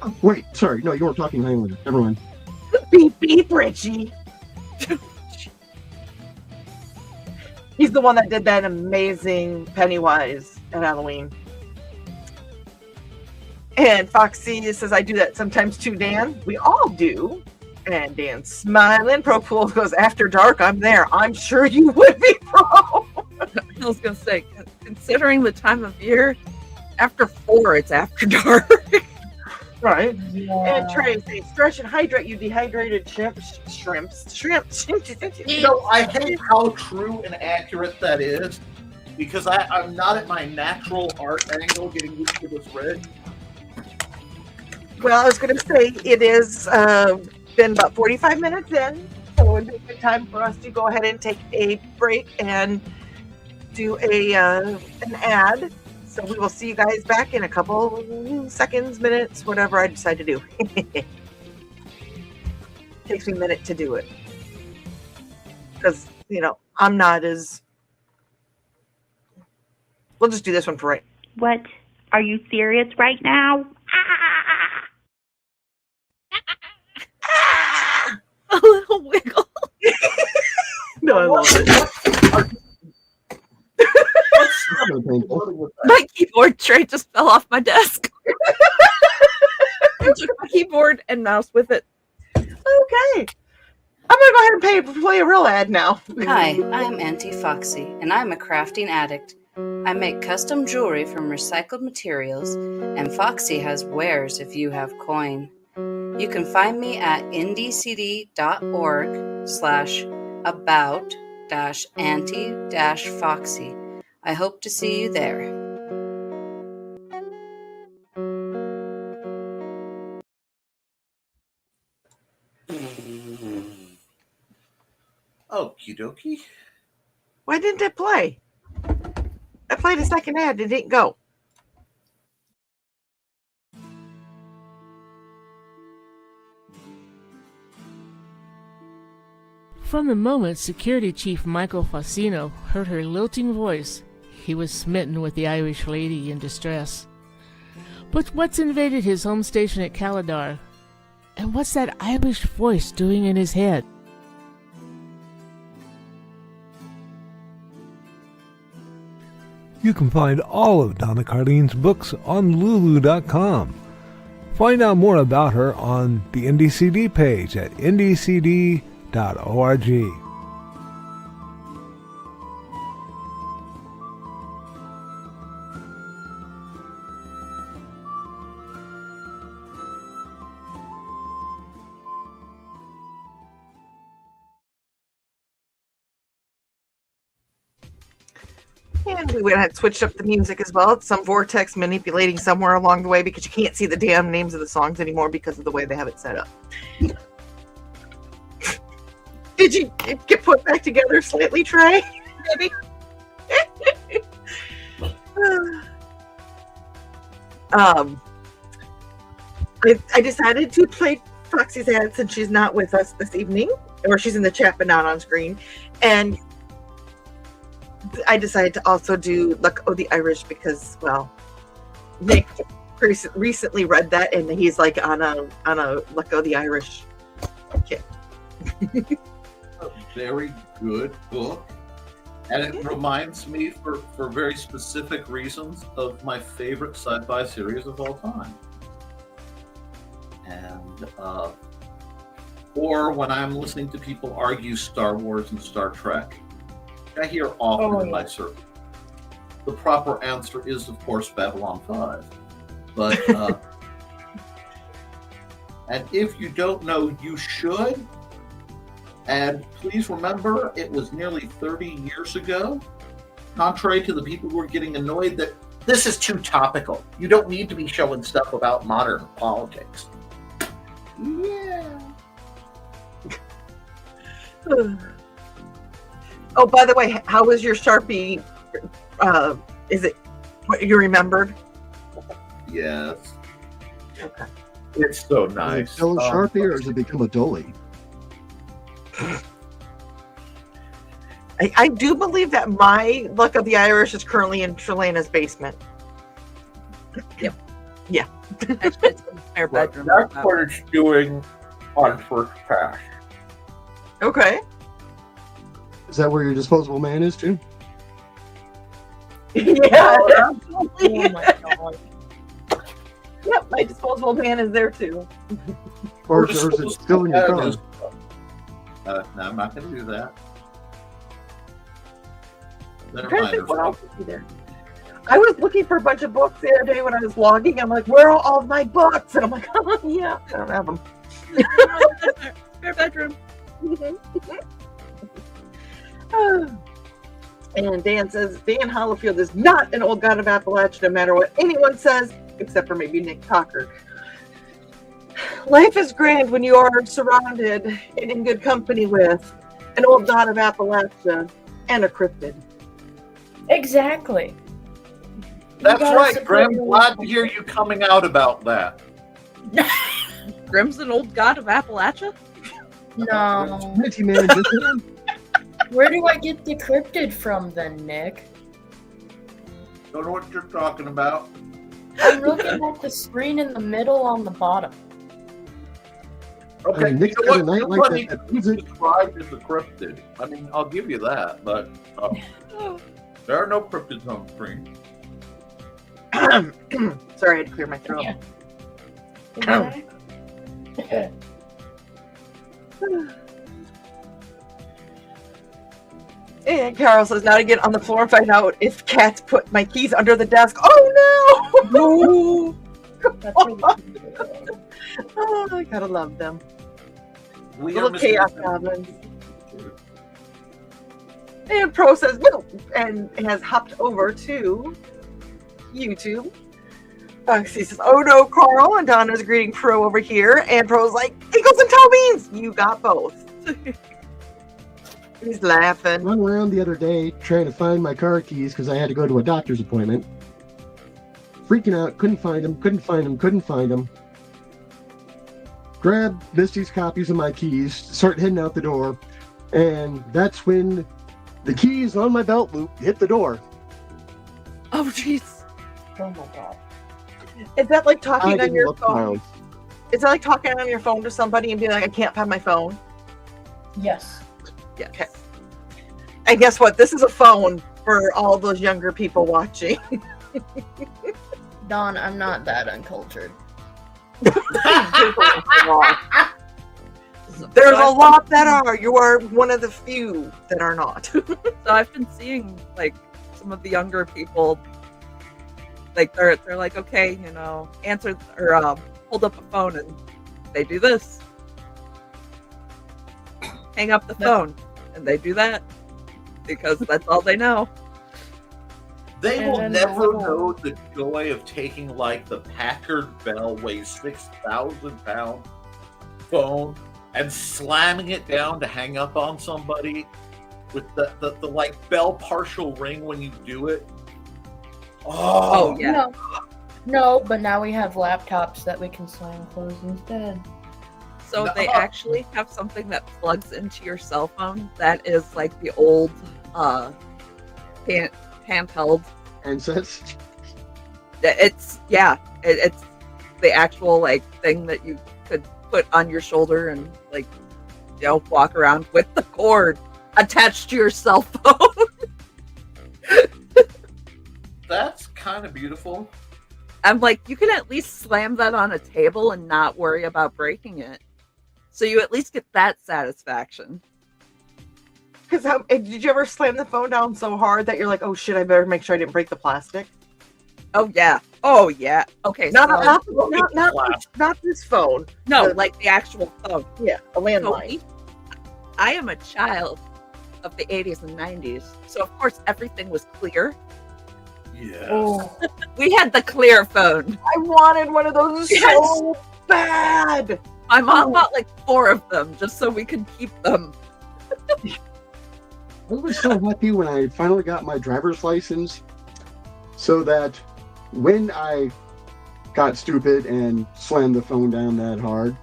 Oh, wait, sorry. No, you weren't talking Highlander. Never mind. Beep, beep, Richie. He's the one that did that amazing Pennywise at Halloween. And Foxy says, "I do that sometimes too, Dan." We all do. And Dan's smiling. Pro Pool goes, "After dark, I'm there." I'm sure you would be, Pro. I was going to say, considering the time of year, after 4, it's after dark. Right. Yeah. And Trey says, "Stretch and hydrate, you dehydrated shrimps. You know, I hate how true and accurate that is because I'm not at my natural art angle getting used to this rig. Well, I was going to say, it is been about 45 minutes in, so it would be a good time for us to go ahead and take a break and do an ad. So we will see you guys back in a couple seconds, minutes, whatever I decide to do. Takes me a minute to do it. Because, you know, I'm not as... We'll just do this one for right. What? Are you serious right now? A little wiggle. No, I love it. My keyboard tray just fell off my desk. I took my keyboard and mouse with it. Okay. I'm going to go ahead and play a real ad now. Hi, I'm Auntie Foxy, and I'm a crafting addict. I make custom jewelry from recycled materials, and Foxy has wares if you have coin. You can find me at IndieCD.org/about-auntie-foxy. I hope to see you there. Okie dokie. Why didn't it play? I played a second ad. It didn't go. From the moment Security Chief Michael Fassino heard her lilting voice, he was smitten with the Irish lady in distress. But what's invaded his home station at Caladar? And what's that Irish voice doing in his head? You can find all of Donna Carlene's books on Lulu.com. Find out more about her on the IndieCD page at IndieCD.org. And we went ahead and switched up the music as well. It's some vortex manipulating somewhere along the way because you can't see the damn names of the songs anymore because of the way they have it set up. Did you get put back together slightly, Trey? Maybe? I decided to play Foxy's ad since she's not with us this evening, or she's in the chat but not on screen. And I decided to also do Luck of the Irish because, well, Nick recently read that and he's like on a Luck of the Irish kick. A very good book. And it reminds me, for very specific reasons, of my favorite sci-fi series of all time. And, or when I'm listening to people argue Star Wars and Star Trek, I hear often in my circle. The proper answer is, of course, Babylon 5. But, and if you don't know, you should. And please remember, it was nearly 30 years ago. Contrary to the people who are getting annoyed that this is too topical. You don't need to be showing stuff about modern politics. Yeah. Oh, by the way, how was your Sharpie? Is it what you remembered? Yes. Okay. It's so Is it nice. still a Sharpie or has it become a dolly? I do believe that my Luck of the Irish is currently in Trelena's basement. Yep. Yeah. Actually, it's in the spare bedroom. That's what it's doing on first pass. Okay. Is that where your disposable man is too? Yeah. Oh my god. Yep, my disposable man is there too. Or is it still in your car? No, I'm not going to do that. Never I'm trying to mind. think what else would be there. I was looking for a bunch of books the other day when I was logging. I'm like, where are all of my books? And I'm like, oh, yeah, I don't have them. Spare bedroom. And Dan says, Dan Hollowfield is not an old god of Appalachia, no matter what anyone says, except for maybe Nick Cocker. Life is grand when you are surrounded and in good company with an old god of Appalachia and a cryptid. Exactly. That's gotta right, support Grim. your Glad to local- hear you coming out about that. Grim's an old god of Appalachia? No. Minty Man, just Where do I get the cryptid from then, Nick? Don't know what you're talking about. I'm looking at the screen in the middle on the bottom. Okay, Nick's you know got a what? night like Nobody that. is described as a cryptid. I mean, I'll give you that, but there are no cryptids on screen. Sorry, I had to clear my throat. Yeah. And Carol says, now to get on the floor and find out if cats put my keys under the desk. Oh no! That's really cute. Oh, I gotta love them. We Little are chaos missing- goblins. And Pro says, no, and has hopped over to YouTube. Foxy says, oh no, Carl. And Donna's greeting Pro over here. And Pro's like, Eagles and toe beans. You got both. He's laughing. run around the other day trying to find my car keys because I had to go to a doctor's appointment. Freaking out, couldn't find them. Grabbed Misty's copies of my keys, start heading out the door, and that's when the keys on my belt loop hit the door. Oh, jeez. Oh my god. Is that like I talking on didn't your look phone? around. Is that like talking on your phone to somebody and being like, I can't find my phone? Yes. Yes. Okay. And guess what? This is a phone for all those younger people watching. Don, I'm not that uncultured. There's a lot that are. You are one of the few that are not. So I've been seeing like some of the younger people, like they're like, okay, you know, answer or hold up a phone and they do this. Hang up the phone and they do that because that's all they know. They And will then never little- know the joy of taking like the Packard Bell weighs 6,000 pound phone and slamming it down to hang up on somebody with the like bell partial ring when you do it. Oh, Yeah. No. No, but now we have laptops that we can slam closed instead. So No. they actually have something that plugs into your cell phone that is like the old handheld. Handsets. It's it's the actual like thing that you could put on your shoulder and like walk around with the cord attached to your cell phone. That's kind of beautiful. I'm like, you can at least slam that on a table and not worry about breaking it. So you at least get that satisfaction. Because did you ever slam the phone down so hard that you're like, oh shit, I better make sure I didn't break the plastic? Oh yeah. Okay. Not so, not this phone. no, like the actual phone. Yeah, a So landline. I am a child of the 80s and 90s. So of course everything was clear. Yeah. Oh, We had the clear phone. I wanted one of those so bad. My mom bought like 4 of them just so we could keep them. I was so happy when I finally got my driver's license, so that when I got stupid and slammed the phone down that hard,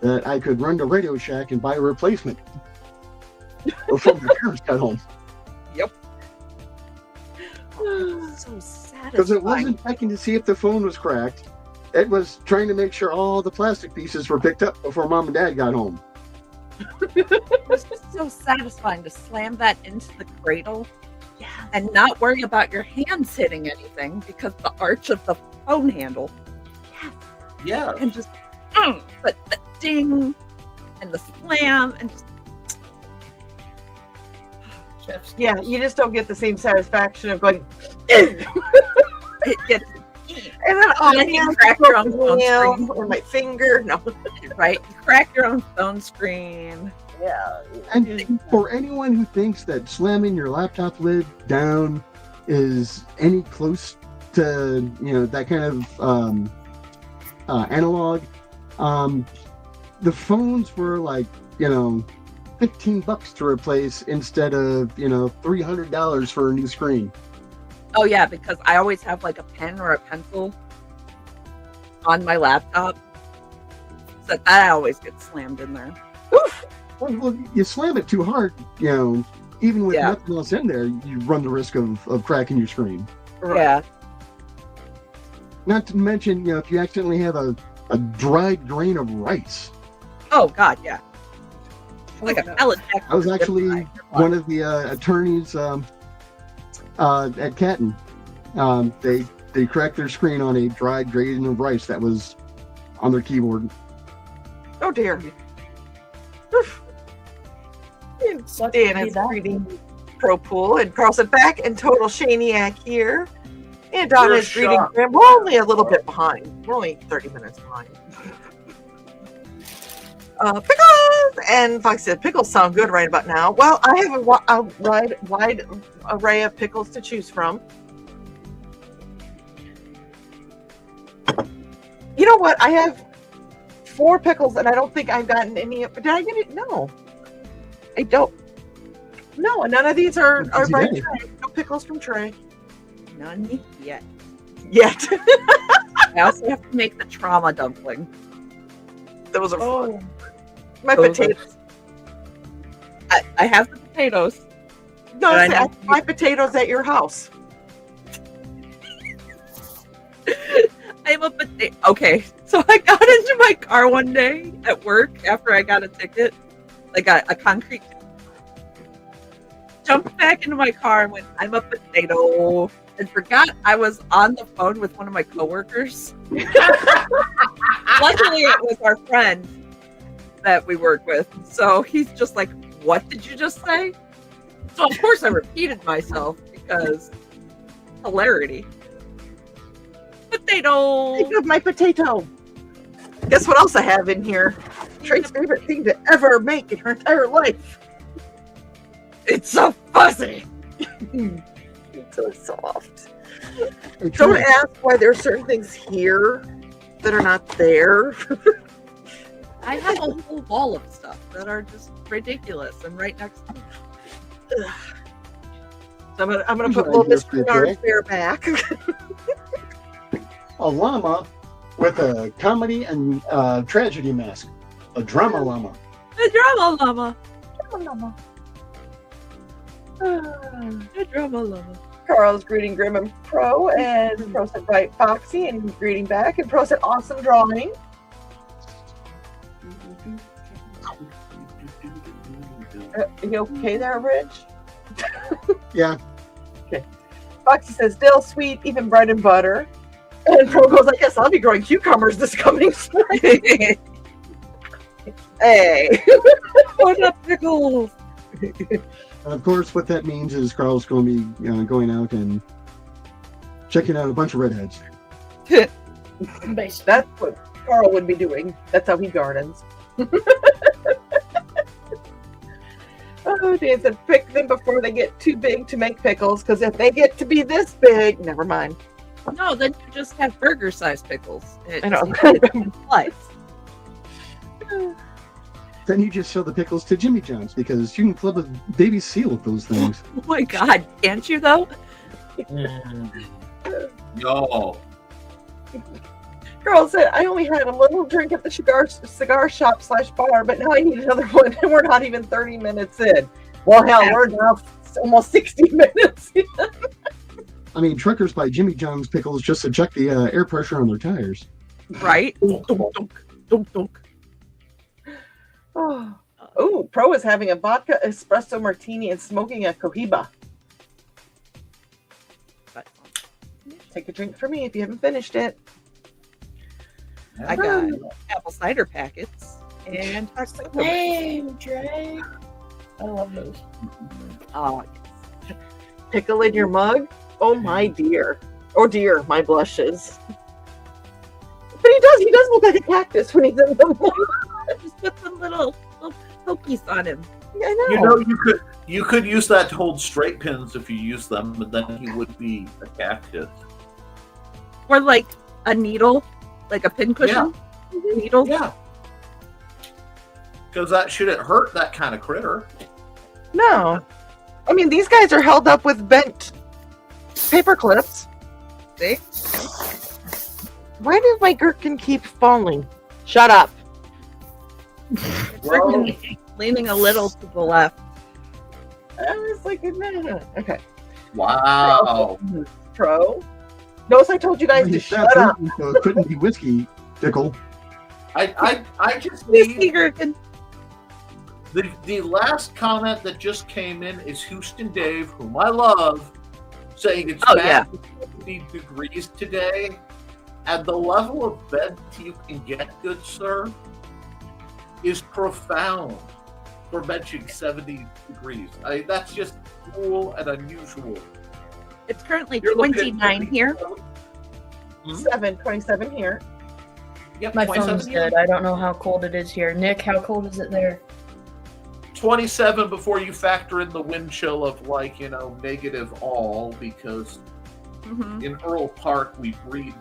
that I could run to Radio Shack and buy a replacement before my parents got home. Yep. So satisfying. Because it wasn't checking to see if the phone was cracked. It was trying to make sure all the plastic pieces were picked up before Mom and Dad got home. It was just so satisfying to slam that into the cradle and not worry about your hands hitting anything because the arch of the phone handle. Yeah. And just but the ding and the slam and just Yeah, you just don't get the same satisfaction of going. it gets And then And then you crack your own phone screen. or my finger. No, right. You crack your own phone screen. yeah. And for anyone who thinks that slamming your laptop lid down is any close to that kind of analog, the phones were like $15 to replace instead of $300 for a new screen. Oh yeah, because I always have like a pen or a pencil on my laptop, so that always gets slammed in there. Well, you slam it too hard, even with Yeah. nothing else in there, you run the risk of cracking your screen. Yeah. Not to mention, if you accidentally have a dried grain of rice. Oh god, yeah. Like a pellet. I was actually one of the attorneys at Catton. They cracked their screen on a dried grain of rice that was on their keyboard. Oh dear. Sucks to Dan be is that. reading Pro Pool and Carlson back and Total Shaniac here. And Donna We're is reading. shocked. We're only a little bit behind. We're only 30 minutes behind. Pickles! And Fox said, pickles sound good right about now. Well, I have a wide array of pickles to choose from. You know what? I have 4 pickles, and I don't think I've gotten any. Did I get it? No. I don't. No, none of these are Busy by day. Trey. No pickles from Trey. None yet. Yet. I also have to make the trauma dumpling. Those are Oh, fun. My Those are- potatoes. I have the potatoes. No, but I I know- have my potatoes at your house. I'm a potato. Okay, so I got into my car one day at work after I got a ticket, like a concrete. Jumped back into my car and went, "I'm a potato," and forgot I was on the phone with one of my coworkers. Luckily, it was our friend that we work with, so he's just like, "What did you just say?" So of course I repeated myself because hilarity. Potato. Think of my potato. Guess what else I have in here? Trey's favorite thing to ever make in her entire life. It's so fuzzy. It's so soft. Hey, Don't Trey, ask why there are certain things here that are not there. I have a whole wall of stuff that are just ridiculous and right next to me. So I'm gonna put Right little here Miss for you, Bernard's Trey. bear back. a llama with a comedy and tragedy mask. A drama llama. The drama llama. Drama The drama llama. Carl's greeting Grim and Pro, and Pro said right Foxy, and greeting back, and Pro said awesome drawing. You okay there, Rich? Yeah. Okay. Foxy says dill sweet, even bread and butter. And Pro goes, I guess I'll be growing cucumbers this coming spring. Hey. What up, pickles? And of course, what that means is Carl's going to be going out and checking out a bunch of redheads. That's what Carl would be doing. That's how he gardens. Oh, Dan said pick them before they get too big to make pickles, because if they get to be this big, never mind. No, then you just have burger-sized pickles. I know. Slice. Then you just sell the pickles to Jimmy John's, because you can club a baby seal with those things. Oh my God, can't you though? No. Carl said, I only had a little drink at the cigar shop / bar, but now I need another one, and we're not even 30 minutes in. Well, hell, we're now almost 60 minutes in. I mean, truckers buy Jimmy John's pickles just to check the air pressure on their tires. Right? Dunk, dunk, dunk, dunk. Oh, Pro is having a vodka espresso martini and smoking a cohiba. Take a drink for me if you haven't finished it. I got apple cider packets and Hey, Dre. I love those. Oh, yes. Pickle in your mug? Oh my dear. Oh dear, my blushes. But he does look like a cactus when he's in the mug. Just put some little pokies on him. I know. You know, you could use that to hold straight pins if you use them, but then he would be a cactus. Or like a needle, like a pin cushion. Mm-hmm. Needle. Yeah. Because that shouldn't hurt that kind of critter. No. I mean, these guys are held up with bent paper clips. See? Why does my gherkin keep falling? Shut up. Well, leaning a little to the left. I was like, no. Okay. Wow. Pro. Notice I told you guys to shut up. So it couldn't be whiskey, Pickle. I just need gherkin. the last comment that just came in is Houston Dave, whom I love, saying it's bad 50 degrees today, and the level of vent you can get, good sir, is profound for benching 70 degrees. That's just cool and unusual. It's currently You're looking at 29 here. 27 here. Yep, My 27 phone's here. dead. I don't know how cold it is here. Nick, how cold is it there? 27 before you factor in the wind chill of negative all, because in Earl Park we breed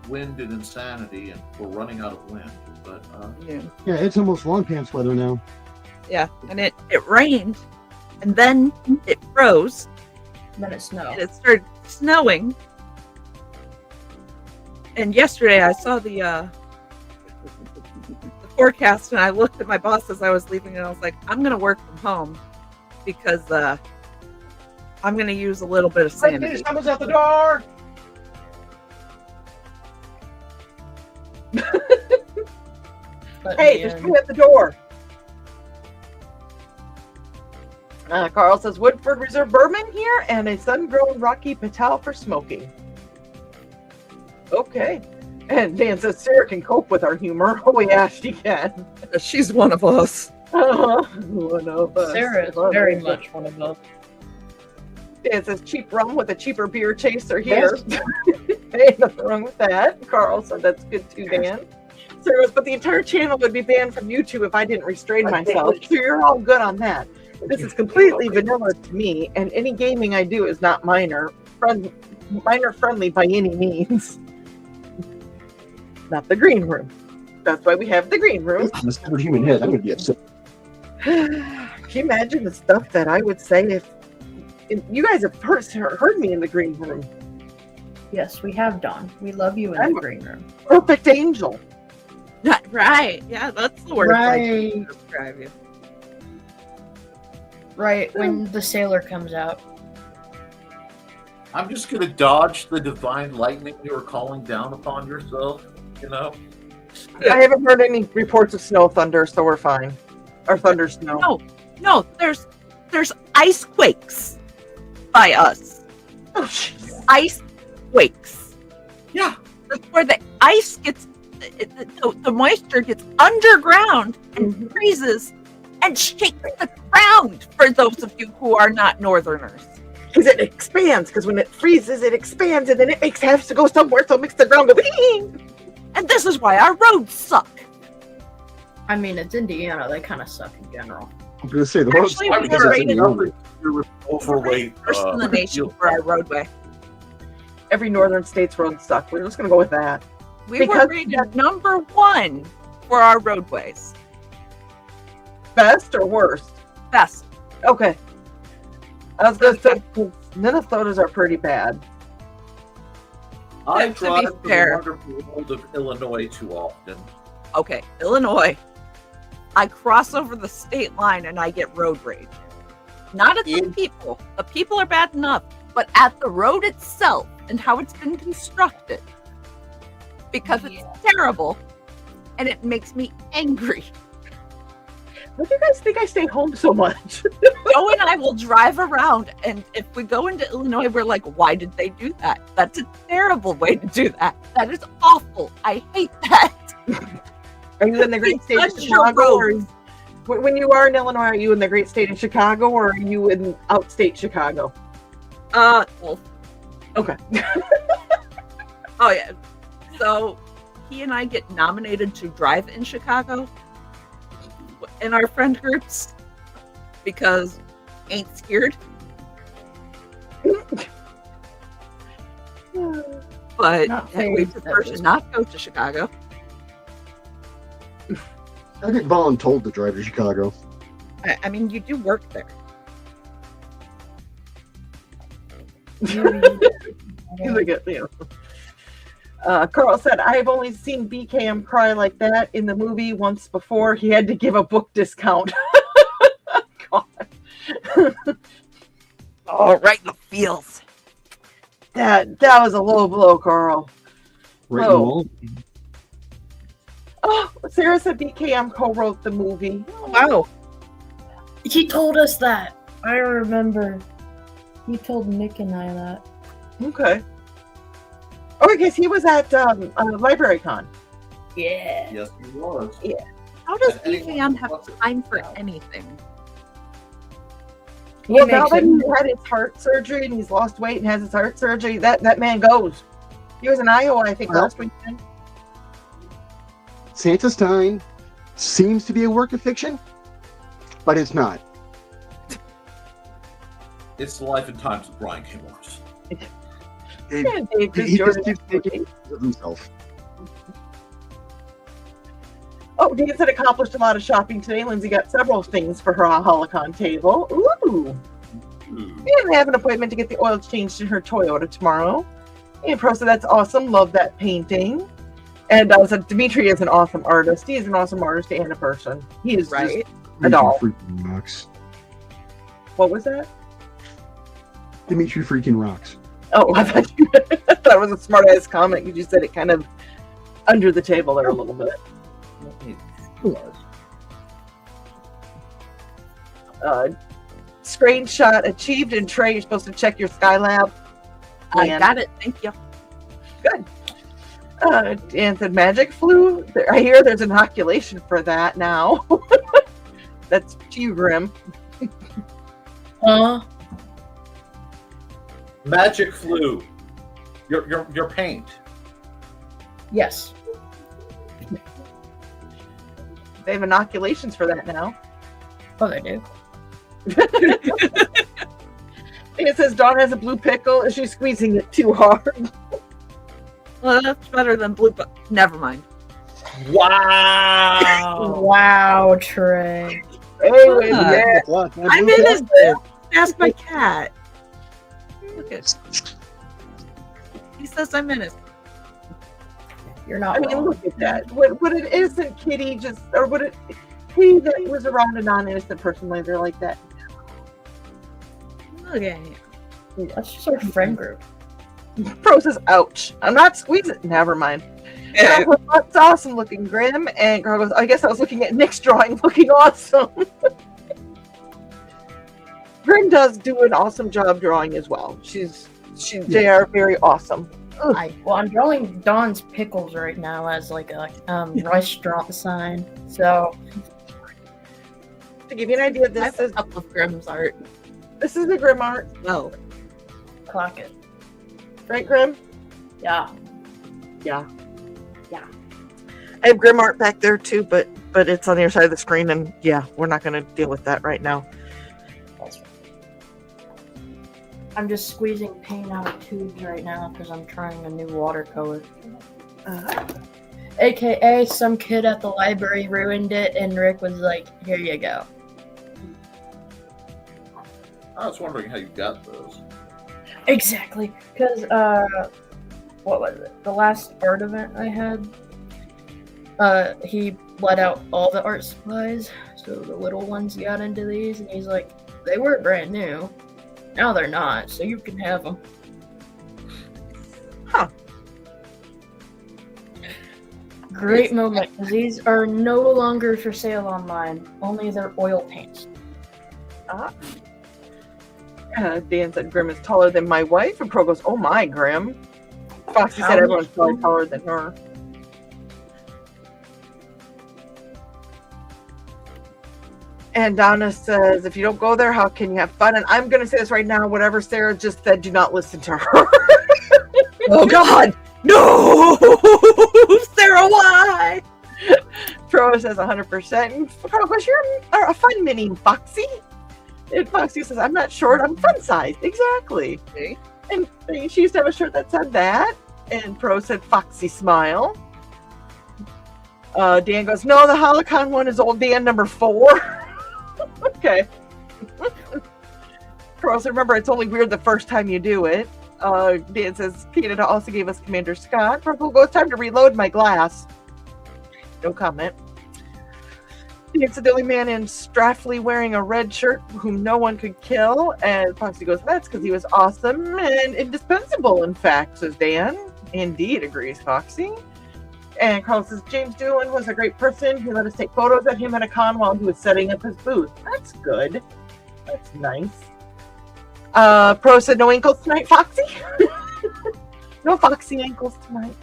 wind and insanity, and we're running out of wind. But yeah, it's almost long pants weather now. Yeah, and it rained, and then it froze. Then it snowed. And it started snowing. And yesterday I saw the forecast, and I looked at my boss as I was leaving, and I was like, I'm going to work from home because I'm going to use a little bit of sanity. Someone's at the door. Hey, there's two at the door. Carl says Woodford Reserve bourbon here and a sun-grown Rocky Patel for smoking. Okay. And Dan says Sarah can cope with our humor. Oh yeah, she can. She's one of us. One of us. Sarah is very much one of us. Dan says cheap rum with a cheaper beer chaser here. Hey, nothing wrong with that. Carl said that's good too, Dan. Sarah goes, but the entire channel would be banned from YouTube if I didn't restrain myself. So you're all good on that. This is completely vanilla to me, and any gaming I do is not minor friendly by any means. Not the green room. That's why we have the green room. On a severed human head, I would be upset. Can you imagine the stuff that I would say if you guys have heard me in the green room? Yes, we have Dawn. We love you in I'm the green room. Perfect angel. Right. Yeah, that's the word I can Right. describe you. Right when the sailor comes out. I'm just gonna dodge the divine lightning you were calling down upon yourself. You know. I haven't heard any reports of snow thunder, so we're fine. Or thunder snow. No, there's ice quakes by us. Oh, jeez. Ice quakes. Yeah. That's where the ice gets, the moisture gets underground and freezes and shakes the ground, for those of you who are not northerners. Because it expands. Because when it freezes, it expands, and then it has to go somewhere, so it makes the ground go. Bing! And this is why our roads suck. I mean, it's Indiana. They kind of suck in general. I'm going to say the road's Actually, fine we because were it's rated Indiana. You're overweight. First in the nation for our roadway. Every northern state's roads suck. We're just going to go with that. We Because- were rated number 1 for our roadways. Best or worst? Best. Okay. I was going to say, Minnesota's are pretty bad. I To be drive the fair. wonderful world of Illinois too often. Okay, Illinois. I cross over the state line and I get road rage. Not at the people. The people are bad enough, but at the road itself and how it's been constructed. Because it's terrible and it makes me angry. Why do you guys think I stay home so much? Joe and I will drive around, and if we go into Illinois, we're like, why did they do that? That's a terrible way to do that. That is awful. I hate that. Are you in the great state of Such your Chicago? Or, roads. when you are in Illinois, are you in the great state of Chicago, or are you in outstate Chicago? Well, Okay. oh yeah. So he and I get nominated to drive in Chicago in our friend groups because ain't scared. But Not we phased, prefer to not go to Chicago. I get voluntold to drive to Chicago. I mean, you do work there. Look at you. Carl said, I've only seen BKM cry like that in the movie once before. He had to give a book discount. God. Oh, right in the feels. That was a low blow, Carl. Right in Whoa. the wall. Oh, Sarah said BKM co-wrote the movie. Wow. He told us that. I remember. He told Nick and I that. Okay. Oh, because he was at LibraryCon. Yeah. Yes, he was. How does And anyone BKM who have wants to time find for out. anything? Well, He now makes that it- he had his heart surgery and he's lost weight and has his heart surgery, that man goes. He was in Iowa, I think, Well- last weekend. Santa's Time seems to be a work of fiction, but it's not. It's the life and times of Brian K. Morris. Yeah, Dave, this He Jordan- just keeps thinking of himself. Oh, Dan said accomplished a lot of shopping today. Lindsay got several things for her Holocon table. Ooh. And have an appointment to get the oil changed in her Toyota tomorrow. And Pro said, that's awesome. Love that painting. And said, Dimitri is an awesome artist. He is an awesome artist and a person. He is Right? just a doll. Freaking rocks. What was that? Dimitri freaking rocks. Oh, I thought you that was a smart ass comment because you said it kind of under the table there a little bit. Screenshot achieved in Trey. You're supposed to check your Skylab. I And- got it. Thank you. Good. And said magic flu. I hear there's inoculation for that now. That's too grim. Magic flu. Your paint. Yes. They have inoculations for that now. Oh, they do. It says Dawn has a blue pickle. Is she squeezing it too hard? Well, that's better than blue. But never mind. Wow. Wow, Trey. Hey, wait, Ah. yeah. I'm innocent. Ask my cat. Look at. He says I'm innocent. You're not I mean, wrong. look at that. Would an innocent kitty just, or would it kitty that was around a non-innocent person later like that? Look at him. That's just our friend group. Pro says, ouch. I'm not squeezing. Never mind. Yeah. Carl goes, that's awesome looking, Grim. And Carl goes, I guess I was looking at Nick's drawing looking awesome. Grim does do an awesome job drawing as well. They are very awesome. I'm drawing Don's pickles right now as like a restaurant sign. So To give you an idea, I this have a is couple of Grimm's art. the Grim art. Oh, clock it. Right, Grim? Yeah. Yeah. I have Grim art back there too, but it's on the other side of the screen, and yeah, we're not going to deal with that right now. That's right. I'm just squeezing paint out of tubes right now because I'm trying a new watercolor. AKA some kid at the library ruined it and Rick was like, here you go. I was wondering how you got those. Exactly. Because, what was it? The last art event I had, he let out all the art supplies. So the little ones got into these and he's like, they were brand new. Now they're not, so you can have them. Huh. Great moment, because these are no longer for sale online. Only their oil paints. Dan said Grim is taller than my wife, and Pro goes, oh my, Grim. Foxy said everyone's probably taller than her. And Donna says, if you don't go there, how can you have fun? And I'm going to say this right now, whatever Sarah just said, do not listen to her. oh God, no, Sarah, why? Pro says 100%. And Pro goes, you're a fun mini, Foxy. And Foxy says, I'm not short, I'm fun size. Exactly. Okay. And she used to have a shirt that said that. And Pro said, Foxy smile. Dan goes, no, the Holocon one is old Dan number 4. Okay. Pro said, remember, it's only weird the first time you do it. Dan says, Canada also gave us Commander Scott. Purple goes, time to reload my glass. No comment. Dan said, the only man in Straffley wearing a red shirt whom no one could kill. And Foxy goes, that's because he was awesome and indispensable, in fact, says Dan. Indeed, agrees Foxy. And Carl says, James Doolin was a great person. He let us take photos of him at a con while he was setting up his booth. That's good. That's nice. Pro said, no ankles tonight, Foxy? No Foxy ankles tonight.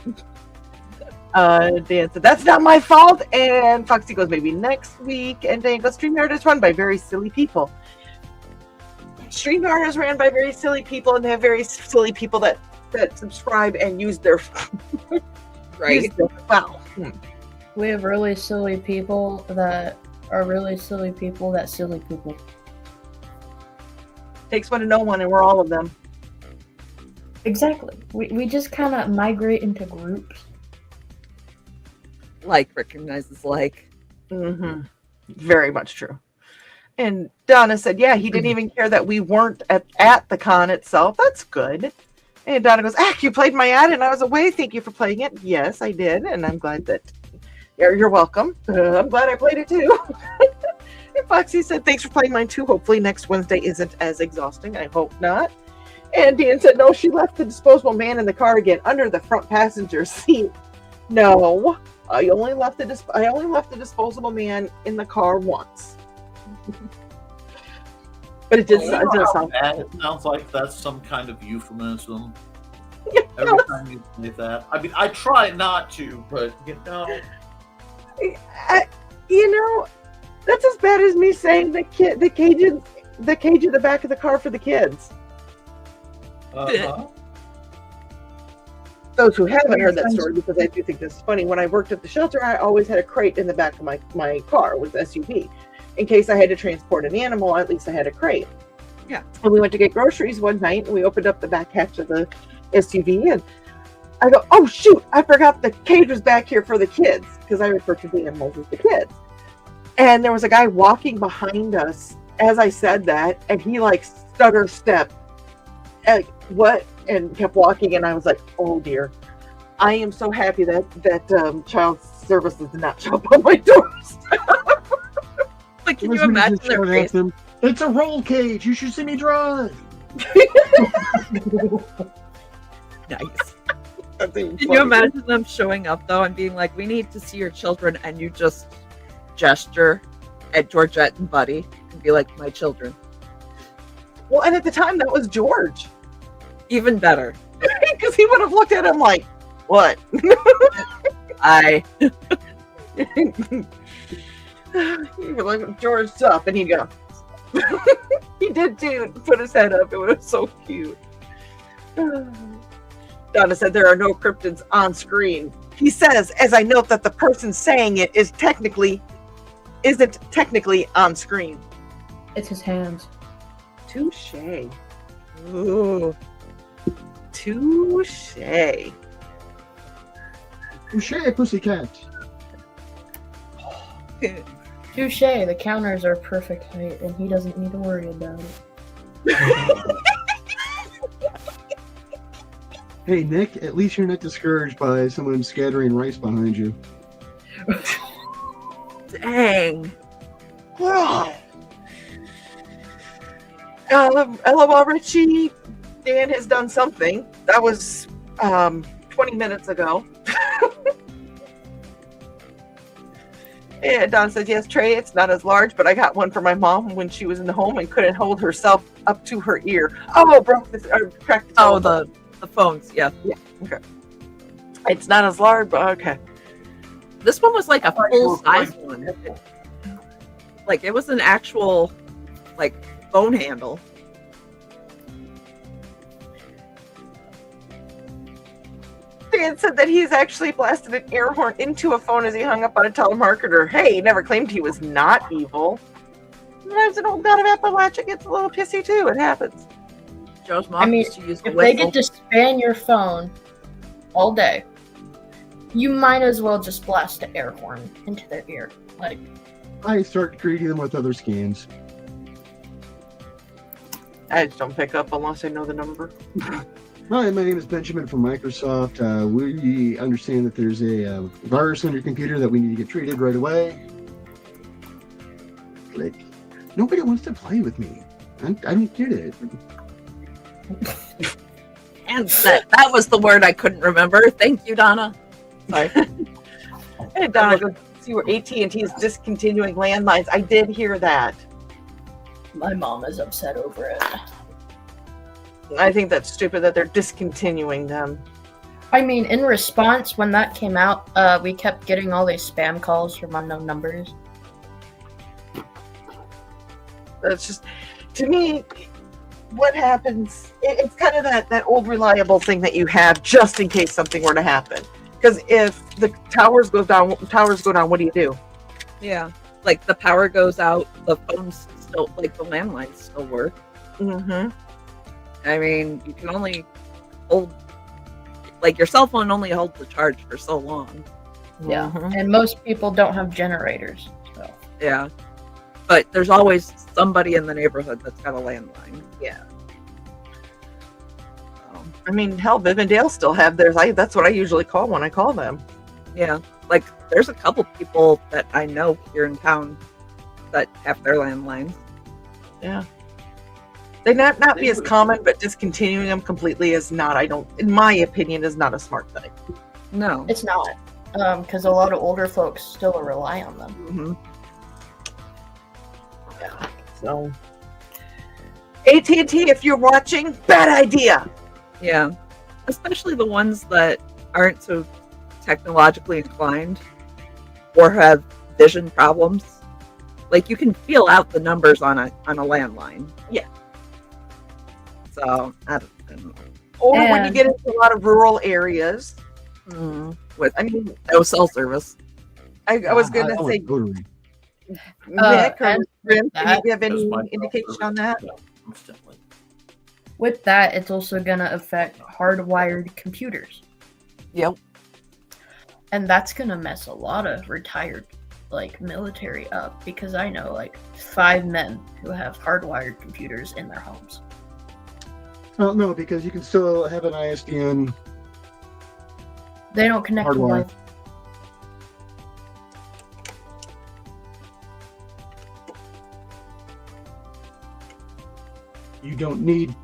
Dan said, that's not my fault. And Foxy goes, maybe next week. And Dan goes, StreamYard is run by very silly people. StreamYard is ran by very silly people, and they have very silly people that subscribe and use their... Right. Wow. We have really silly people that are really silly people that silly people. Takes one to know one, and we're all of them. Exactly. We just kind of migrate into groups. Like recognizes like. Mm-hmm. Very much true. And Donna said, yeah, he didn't even care that we weren't at the con itself. That's good. And Donna goes, you played my ad and I was away. Thank you for playing it. Yes, I did. And I'm glad that you're welcome. I'm glad I played it too. And Foxy said, thanks for playing mine too. Hopefully next Wednesday isn't as exhausting. I hope not. And Dan said, no, she left the disposable man in the car again under the front passenger seat. No, I only left the disposable man in the car once. But it sound bad. It sounds like that's some kind of euphemism. Every time you say that, I mean, I try not to, but that's as bad as me saying the cage in the back of the car for the kids. Uh-huh. Those who haven't heard that story, because I do think this is funny. When I worked at the shelter, I always had a crate in the back of my car with SUV. In case I had to transport an animal, at least I had a crate. Yeah. And we went to get groceries one night, and we opened up the back hatch of the SUV, and I go, oh, shoot, I forgot the cage was back here for the kids, because I refer to the animals as the kids. And there was a guy walking behind us as I said that, and he, stutter stepped. Like, what? and kept walking. And I was like, oh dear, I am so happy that child services did not show up on my doorstep. Like, can you imagine their face? It's a roll cage. You should see me drive. Nice. That's even Can funny. you imagine them showing up though and being like, "We need to see your children," and you just gesture at Georgette and Buddy and be like, "My children." Well, and at the time that was George, Even better. because he would have looked at him like, "What?" I He would look George up, and he'd go. He did too. Put his head up. It was so cute. Donna said there are no cryptids on screen. He says, as I note that the person saying it isn't technically on screen. It's his hands. Touche. Ooh. Touche. Touche, pussycat. Touche, the counters are perfect height, and he doesn't need to worry about it. Hey, Nick, at least you're not discouraged by someone scattering rice behind you. dang. LOL Richie, Dan has done something. That was 20 minutes ago. And Don says, yes, Trey, it's not as large, but I got one for my mom when she was in the home and couldn't hold herself up to her ear. Oh, broke this, cracked the Oh, telephone. the phones. Yeah. Yeah, okay. It's not as large, but okay. This one was like a full size one. Like it was an actual like phone handle. Dan said that he's actually blasted an air horn into a phone as he hung up on a telemarketer. Hey, he never claimed he was not evil. Sometimes an old god of Appalachia gets a little pissy too. It happens. Joe's mom I mean, used to use the if they whistle. get to span your phone all day, you might as well just blast an air horn into their ear. Like, I start greeting them with other scams. I just don't pick up unless I know the number. Hi, my name is Benjamin from Microsoft. We understand that there's a virus on your computer that we need to get treated right away. Click. Nobody wants to play with me. I don't get it. And that was the word I couldn't remember. Thank you, Donna. Sorry. Hey, Donna, go see where AT&T is discontinuing landlines. I did hear that. my mom is upset over it. I think that's stupid that they're discontinuing them. I mean, in response, when that came out, we kept getting all these spam calls from unknown numbers. That's just, to me, what happens, it's kind of that old reliable thing that you have just in case something were to happen. Because if the towers go down, what do you do? Yeah. Like the power goes out, the phones still, like the landlines still work. Mm-hmm. I mean, you can only hold, like your cell phone only holds the charge for so long. Yeah. Mhm. And most people don't have generators. So. Yeah. But there's always somebody in the neighborhood that's got a landline. Yeah. I mean, hell, Viv and Dale still have theirs. That's what I usually call when I call them. Yeah. Like there's a couple people that I know here in town that have their landlines. Yeah. They not be as common, but discontinuing them completely is not, in my opinion, is not a smart thing. No. It's not. Because a lot of older folks still rely on them. Mm-hmm. Yeah. So, AT&T, if you're watching, bad idea. Yeah. Especially the ones that aren't so technologically inclined or have vision problems. Like you can feel out the numbers on a landline. Yeah. So I don't know. Or when you get into a lot of rural areas. With I mean, no cell service. I was going to say, Totally. Nick or and Grim, do that- you have any That's my indication on that? Yeah, most definitely. With that, it's also going to affect hardwired computers. Yep. And that's going to mess a lot of retired military up, because I know 5 men who have hardwired computers in their homes. Oh, no, because you can still have an ISDN. They don't connect to Hardwire. Wi-Fi. You don't need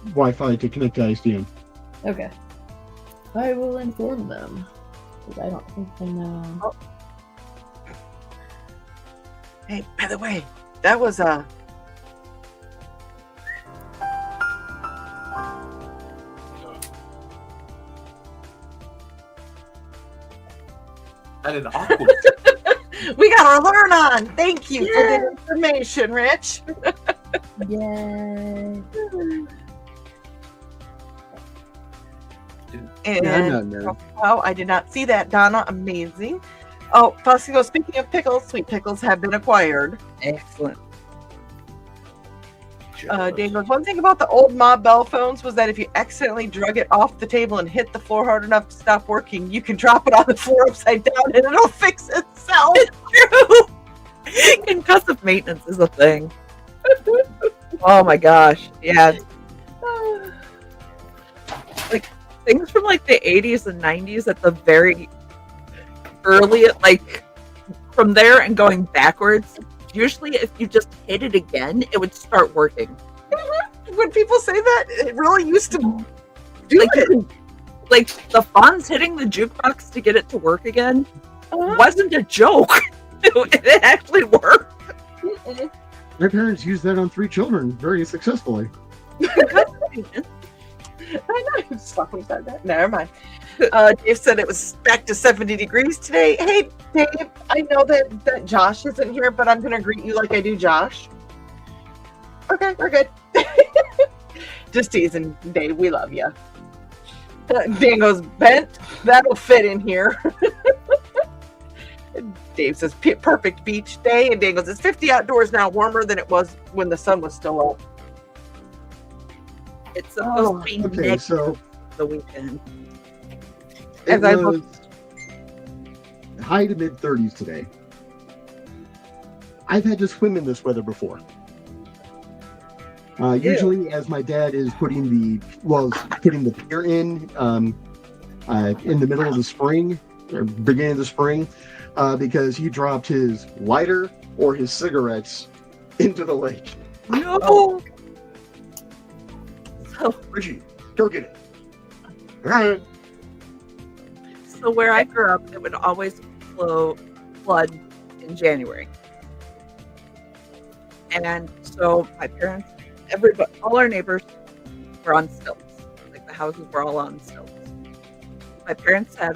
Wi-Fi to connect to ISDN. Okay. I will inform them. Because I don't think they know. Hey, by the way, that was And an awkward. we got our learn on. Thank you for the information, Rich. Yay. And Yeah, I'm not married. oh, I did not see that, Donna. Amazing. Oh, Foxy goes, speaking of pickles, sweet pickles have been acquired. Excellent. Dan goes, one thing about the old mob bell phones was that if you accidentally drug it off the table and hit the floor hard enough to stop working, you can drop it on the floor upside down and it'll fix itself. True. Concussive maintenance is a thing. Oh my gosh. Yeah. Like things from like the 80s and 90s at the very early, like from there and going backwards. Usually, if you just hit it again, it would start working. When people say that, it really used to do Like, it. like the Fonz hitting the jukebox to get it to work again wasn't a joke. It actually worked. My parents used that on 3 children very successfully. I know. Fucking said that. Never mind. Dave said it was back to 70 degrees today. Hey, Dave, I know that Josh isn't here, but I'm going to greet you like I do Josh. Okay, we're good. Just teasing, Dave. We love you. Dan goes, bent. That'll fit in here. Dave says, perfect beach day. And Dan goes, it's 50 outdoors now, warmer than it was when the sun was still up. It's supposed to be Okay, next so the weekend. it As I was high to mid 30s today. I've had to swim in this weather before. Usually, as my dad is putting the pier in the middle of the spring or beginning of the spring, because he dropped his lighter or his cigarettes into the lake. No. So, Richie, go get it. All right. so where I grew up, it would always flood in January. And so my parents, everybody, all our neighbors were on stilts. Like the houses were all on stilts. My parents had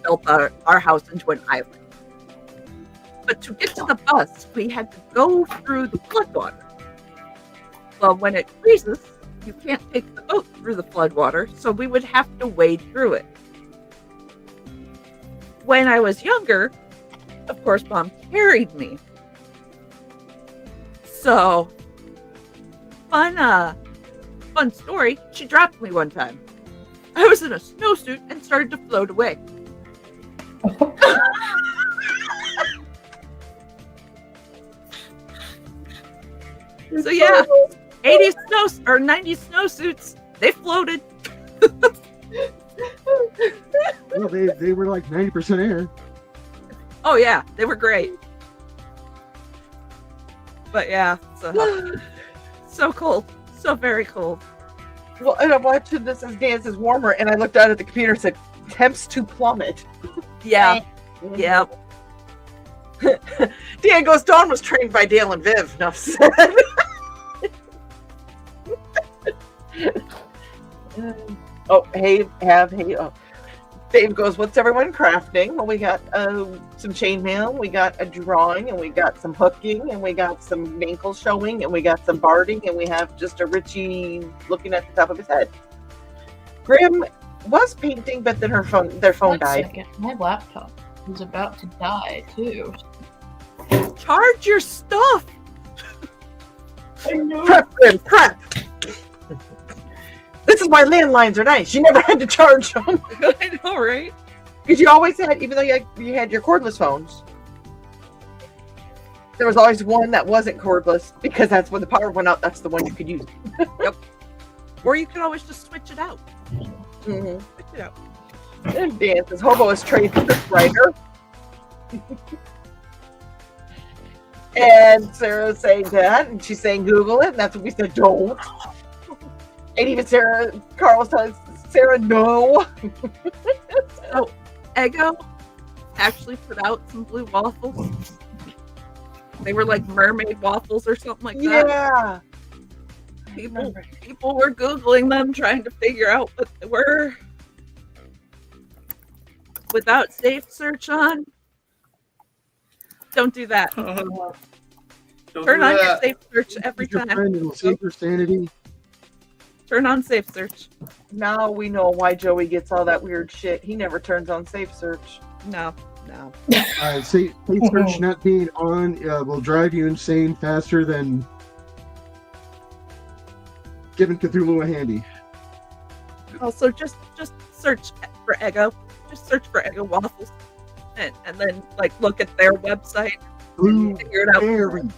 built our house into an island. But to get to the bus, we had to go through the floodwater. Well, when it freezes, you can't take the boat through the floodwater, so we would have to wade through it. When I was younger, of course, Mom carried me. So, fun story, she dropped me one time. I was in a snowsuit and started to float away. So yeah, 80s 90s snowsuits, they floated. Well, they were like 90% air. Oh yeah, they were great. But yeah, so cold, so very cold. Well, and I'm watching this as Dan says warmer, and I looked out at the computer and said, temps to plummet. Yeah, yeah. Dan goes, Dawn was trained by Dale and Viv. Enough said. Oh, hey. Dave goes, what's everyone crafting? Well, we got some chainmail, we got a drawing, and we got some hooking, and we got some ankle showing, and we got some barding, and we have just a Richie looking at the top of his head. Grim was painting, but then their phone died. Second. My laptop is about to die too. Charge your stuff. I know. Prep, Grim, prep. This is why landlines are nice. You never had to charge them. I know, right? Because you always had, even though you had your cordless phones, There was always one that wasn't cordless because that's when the power went out. That's the one you could use. Or you could always just switch it out. Mm-hmm. Switch it out. And Dan says, Hobo is Trey's writer. And Sarah's saying that, and she's saying Google it, and that's what we said, don't. And even Carl was telling Sarah, no. So, Eggo actually put out some blue waffles. They were like mermaid waffles or something like that. Yeah. People were Googling them, trying to figure out what they were. Without safe search on. Don't do that. Turn on your safe search every Your time. friend, it'll save your sanity. Turn on safe search. Now we know why Joey gets all that weird shit. He never turns on safe search. No. Safe search not being on will drive you insane faster than giving Cthulhu a handy. Also, just search for Eggo. Just search for Eggo waffles, and then like look at their website and figure it out. Blueberry.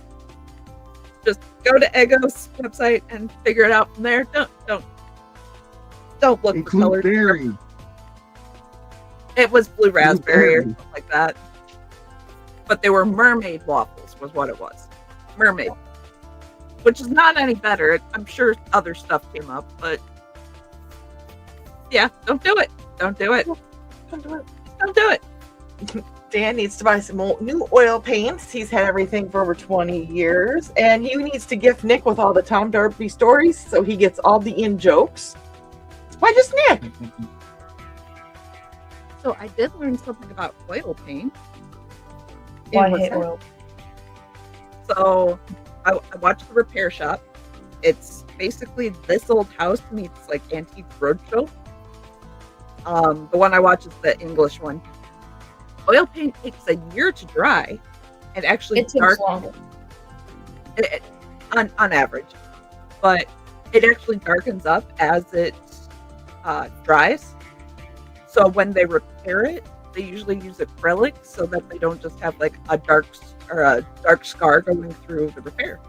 Just go to Eggo's website and figure it out from there. Don't look for colors. Berry. It was blue raspberry or Blueberry. something like that. But they were mermaid waffles, was what it was. Mermaid. Which is not any better. I'm sure other stuff came up, but yeah, don't do it. Don't do it. Don't do it. Don't do it. Dan needs to buy some new oil paints. He's had everything for over 20 years. And he needs to gift Nick with all the Tom Darby stories so he gets all the in jokes. Why just Nick? So I did learn something about oil paint. I what's hate that? oil. So I watched The Repair Shop. It's basically This Old House meets like Antique Roadshow. The one I watch is the English one. Oil paint takes a year to dry and actually It takes longer. on average, but it actually darkens up as it dries. So when they repair it, they usually use acrylic so that they don't just have like a dark scar going through the repair.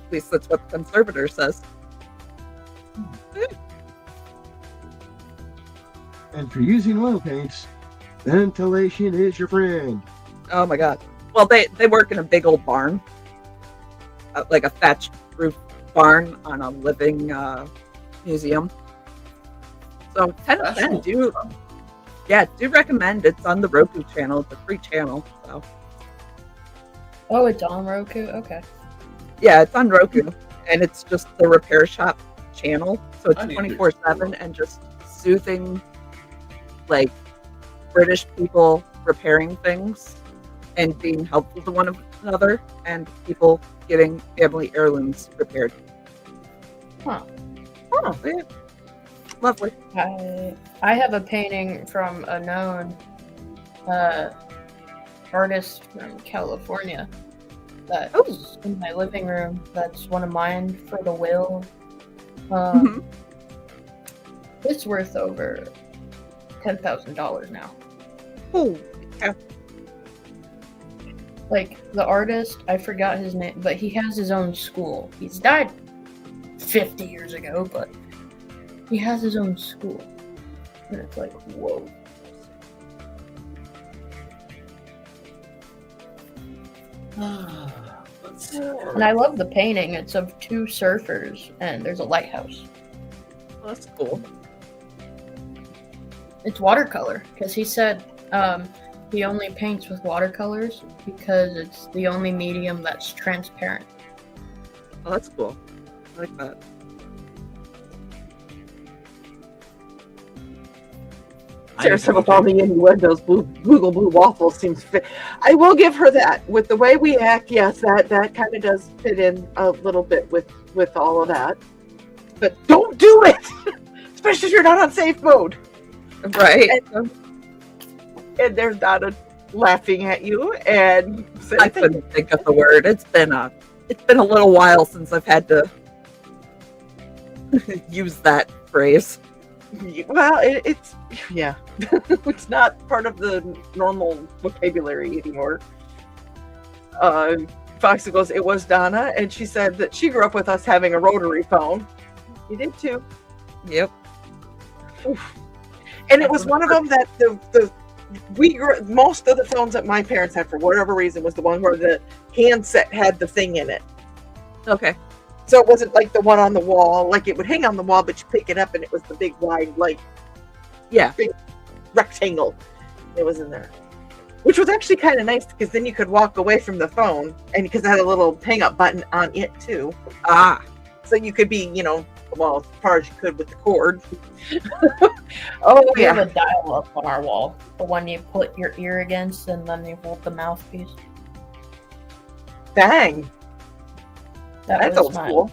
At least that's what the conservator says. And for using oil paints, ventilation is your friend. Oh my god. Well, they work in a big old barn, like a thatched roof barn on a living museum. So 10 of 10 do recommend. It's on the Roku channel. It's a free channel. So Oh, it's on Roku? Okay. yeah, it's on Roku, and it's just the Repair Shop channel. So it's I need to 24/7 and just soothing, like British people repairing things and being helpful to one another, and people getting family heirlooms repaired. Huh. Oh, yeah. Lovely. I have a painting from a known artist from California that's in my living room. That's one of mine for the will. It's worth over $10,000 now. Oh, yeah. Like the artist, I forgot his name, but he has his own school. He's died 50 years ago, but he has his own school. And it's like, whoa. And I love the painting. It's of two surfers, and there's a lighthouse. Well, that's cool. It's watercolor, because he said he only paints with watercolors because it's the only medium that's transparent. Oh, that's cool. I like that. Sarah said with all the innuendos, Google Blue Waffles seems fit. I will give her that. With the way we act, yes, that kind of does fit in a little bit with all of that. But don't do it! Especially if you're not on safe mode. Right. And there's Donna laughing at you, and I couldn't think of the word. It's been a little while since I've had to use that phrase. Well, it's yeah, it's not part of the normal vocabulary anymore. Foxy goes, it was Donna, and she said that she grew up with us having a rotary phone. You did too. Yep. Oof. And it was one of them that most of the phones that my parents had, for whatever reason, was the one where the handset had the thing in it. Okay. So it wasn't like the one on the wall, like it would hang on the wall, but you pick it up and it was the big wide, like, big rectangle. It was in there, which was actually kind of nice because then you could walk away from the phone, and because it had a little hang up button on it too. So you could be, well, as far as you could with the cord. We have a dial up on our wall, the one you put your ear against and then you hold the mouthpiece. Dang. That's old my school.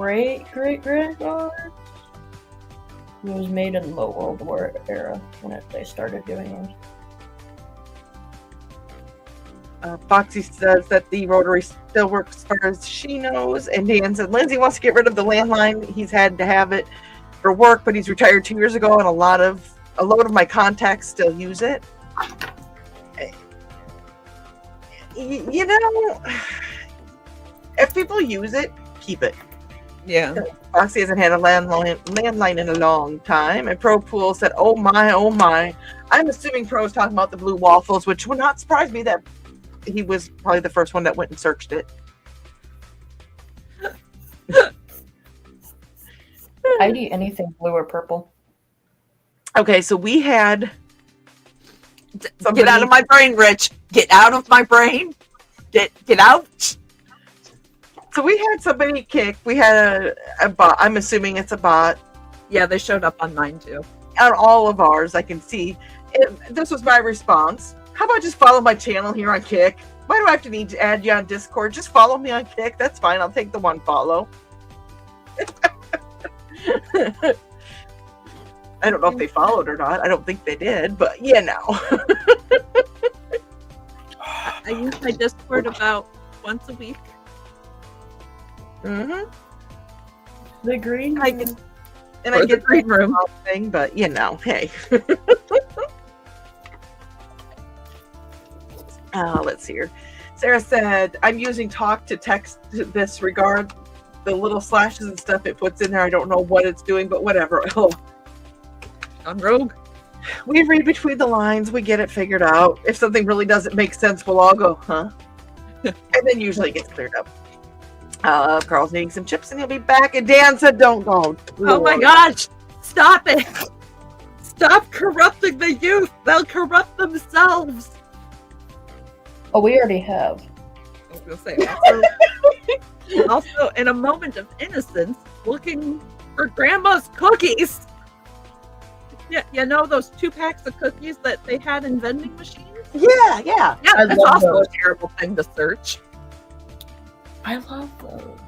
Great grandfather. It was made in the World War era when they started doing those. Foxy says that the rotary still works as far as she knows, and Dan said Lindsay wants to get rid of the landline. He's had to have it for work, but he's retired 2 years ago, and a load of my contacts still use it. If people use it, keep it. Yeah. Foxy hasn't had a landline in a long time. And Pro Pool said, oh my. I'm assuming Pro is talking about the blue waffles, which would not surprise me that he was probably the first one that went and searched it. I'd eat anything blue or purple. Okay, so we had... Get out of my brain, Rich. Get out of my brain. Get out. So we had somebody kick. We had a bot. I'm assuming it's a bot. Yeah, they showed up on mine too. On all of ours, I can see. This was my response. How about just follow my channel here on Kick? Why do I have to need to add you on Discord? Just follow me on Kick. That's fine. I'll take the one follow. I don't know if they followed or not. I don't think they did, but I use my Discord about once a week. Mm-hmm. The green I get the green room thing, but hey. Let's see here. Sarah said, I'm using talk to text to disregard the little slashes and stuff it puts in there. I don't know what it's doing, but whatever. On Rogue. We read between the lines. We get it figured out. If something really doesn't make sense, we'll all go, huh? And then usually it gets cleared up. Carl's needing some chips and he'll be back. And Dan said, don't go. Oh my gosh. Stop it. Stop corrupting the youth. They'll corrupt themselves. Oh, we already have. I was going to say. Also, in a moment of innocence, looking for Grandma's cookies. Yeah, those 2 packs of cookies that they had in vending machines? Yeah. Yeah, that's also a terrible thing to search. I love those.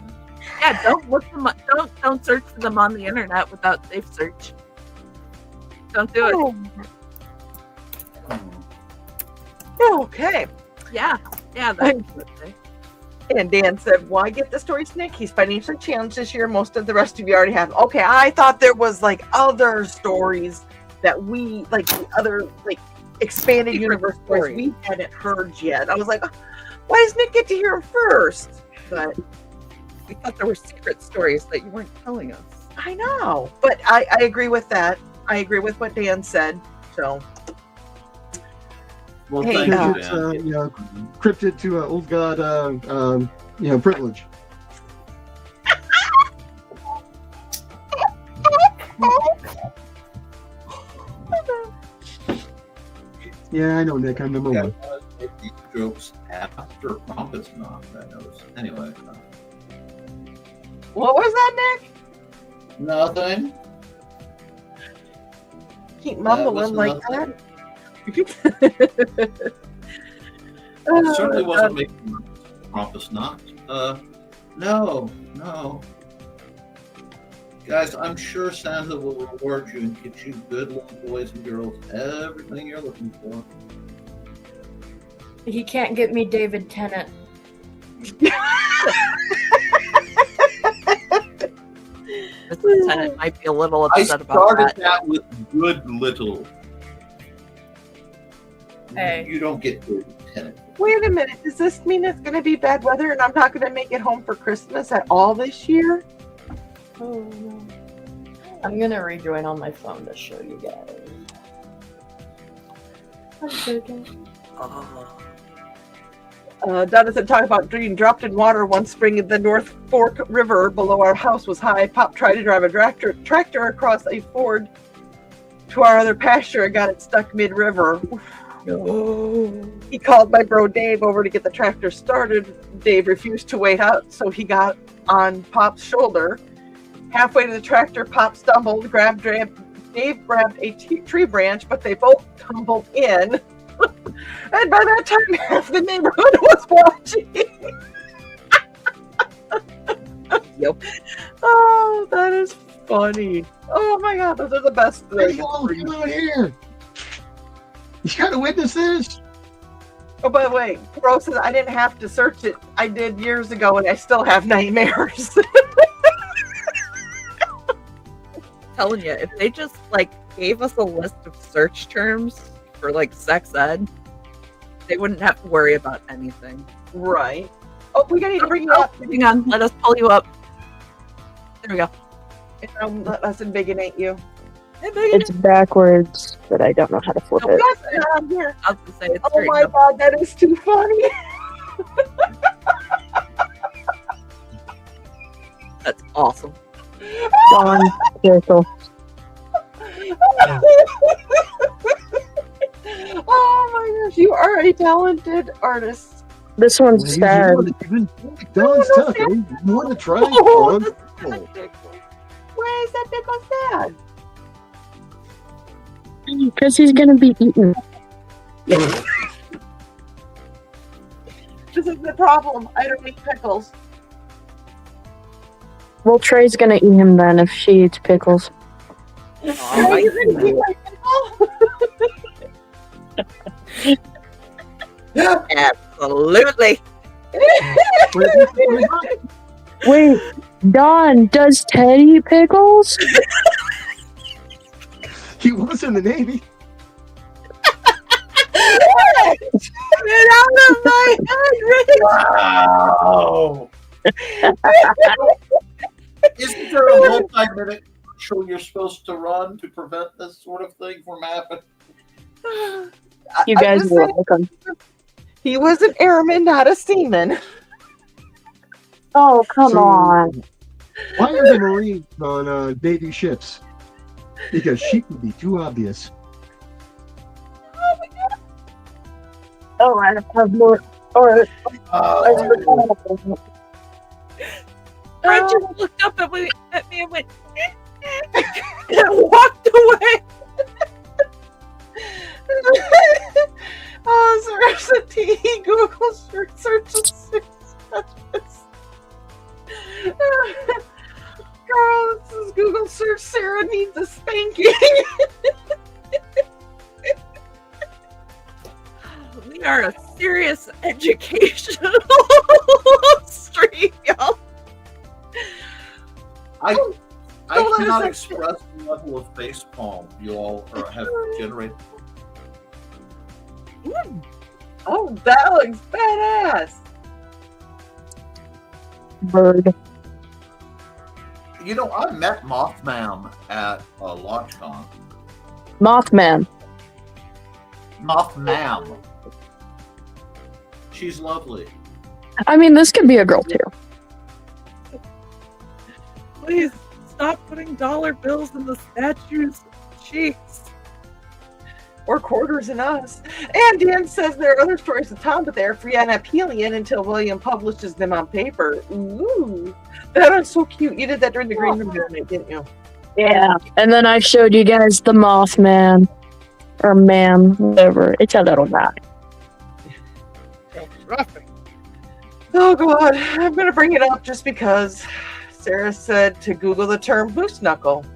Yeah, don't look them up. Don't search for them on the internet without safe search. Don't do it. Okay. Yeah, that's good. And Dan said, why get the story Nick? He's financially challenged this year. Most of the rest of you already have. Okay, I thought there was other stories that we the other expanded universe stories we hadn't heard yet. I was like, why does Nick get to hear them first? But we thought there were secret stories that you weren't telling us. I know, but I agree with that. I agree with what Dan said. So, well, hey, thank you, Dan. Cryptid to old god, privilege. Yeah, I know, Nick. I'm number one. These jokes after Crumpets knocked, I noticed. Anyway. What was that, Nick? Nothing. Keep mumbling like that. It certainly wasn't making Crumpets knocked. No. Guys, I'm sure Santa will reward you and get you good little boys and girls, everything you're looking for. He can't get me David Tennant. Mrs. Tennant might be a little I upset about started that. that with good little. Hey. You don't get good Tennant. Wait a minute. Does this mean it's going to be bad weather and I'm not going to make it home for Christmas at all this year? Oh, no. I'm gonna rejoin on my phone to show you guys. I'm joking. Donna said, talk about being dropped in water one spring in the North Fork River below our house was high. Pop tried to drive a tractor across a ford to our other pasture and got it stuck mid-river. He called my bro Dave over to get the tractor started. Dave refused to wait out, so he got on Pop's shoulder. Halfway to the tractor, Pop stumbled, Dave grabbed a tree branch, but they both tumbled in. And by that time, half the neighborhood was watching. Yep. Oh, that is funny. Oh my god, those are the best Hey, things. come out here. You gotta witness this. Oh, by the way, Bro says I didn't have to search it. I did years ago, and I still have nightmares. Telling you, if they just like gave us a list of search terms for like sex ed, they wouldn't have to worry about anything. Right. Oh, we gotta need to bring you up. Hang on, let us pull you up. There we go. Let us invigorate you. It's backwards, but I don't know how to flip it. Yes, I'm here. I was gonna say it's Oh my god, that is too funny. That's awesome. Dawn, careful. Oh my gosh, you are a talented artist. This one's sad. Dawn's tough. You want to try? Oh, Dawn? Why is that pickle sad? Because he's gonna be eaten. This is the problem. I don't eat pickles. Well, Trey's gonna eat him then if she eats pickles. Oh, you're gonna eat my pickle? Absolutely. Wait, Dawn, does Ted eat pickles? He was in the Navy. Get out of my head, Rick! Wow. Isn't there a multi-minute commercial you're supposed to run to prevent this sort of thing from happening? You guys are welcome. He was an airman, not a seaman. Oh, come So- on. Why are the Marines on Navy ships? Because she could be too obvious. Oh, I have more. Or Brad just looked up at me and went and walked away. Oh, Sarah T. Google searches. Girl, this is Google search. Sarah needs a spanking. We are a serious educational stream, y'all. I Don't let cannot us- express the level of facepalm you all have generated. Oh, that looks badass. bird. You know, I met Mothman at LaunchCon. Mothman. Mothman. She's lovely. I mean, this could be a girl too. Please stop putting dollar bills in the statue's cheeks. Or quarters in us. And Dan says there are other stories of Tom, but they're free on Apelian until William publishes them on paper. Ooh, that is so cute. You did that during the green room night, didn't you? Yeah. And then I showed you guys the Mothman. Or man, whatever. It's a little guy. Oh god, I'm gonna bring it up just because Sarah said to Google the term boost knuckle.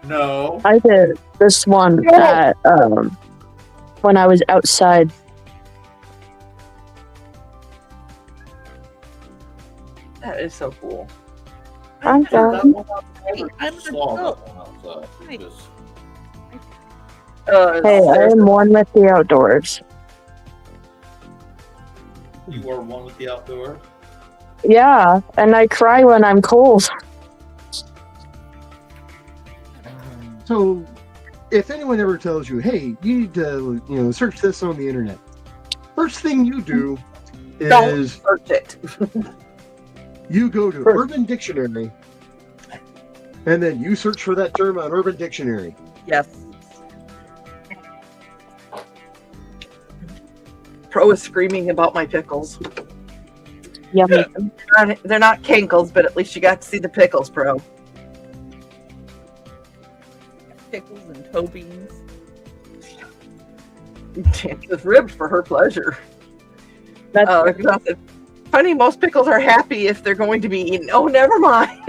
No. I did this one at when I was outside. That is so cool. I'm That done. one out Hey, there, I'm an saw that adult. one outside. Right. Just- Hey, I Sarah am one with the outdoors. You were one with the outdoor. Yeah, and I cry when I'm cold. So, if anyone ever tells you, "Hey, you need to, search this on the internet," first thing you do Don't is search it. you go to First. Urban Dictionary, and then you search for that term on Urban Dictionary. Yes. Pro is screaming about my pickles. Yummy. They're not cankles, but at least you got to see the pickles, Pro. Pickles and toe beans. It's ribbed for her pleasure. That's Nothing. Funny, most pickles are happy if they're going to be eaten. Oh, never mind.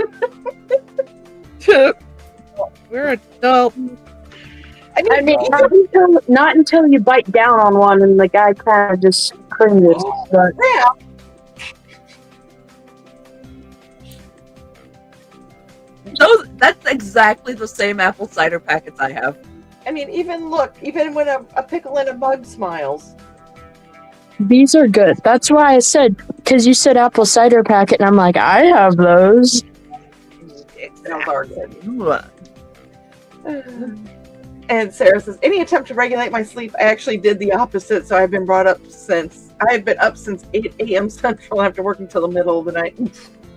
We're adults. I mean, not until you bite down on one and the guy kind of just cringes. But Yeah. That's exactly the same apple cider packets I have. I mean, even when a pickle and a bug smiles. these are good. That's why I said, because you said apple cider packet, and I'm like, I have those. Those are good. And Sarah says, any attempt to regulate my sleep, I actually did the opposite. So I've been up since 8 a.m. Central after working till the middle of the night.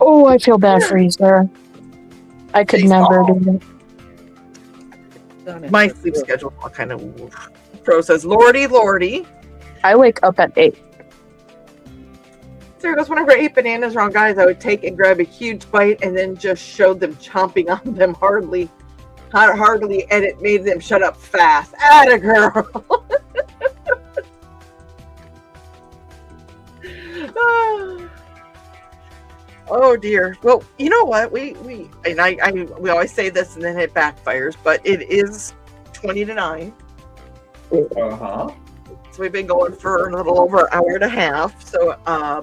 Oh, I feel bad for you, Sarah. I could never do that. My sleep schedule kind of. Pro says, Lordy. I wake up at 8. Sarah goes, whenever I ate bananas wrong, guys, I would take and grab a huge bite and then just showed them chomping on them hardly, and it made them shut up fast. Atta girl. Oh dear. Well, you know what? We always say this and then it backfires, but it is 20 to 9. Uh-huh. So we've been going for a little over an hour and a half. So how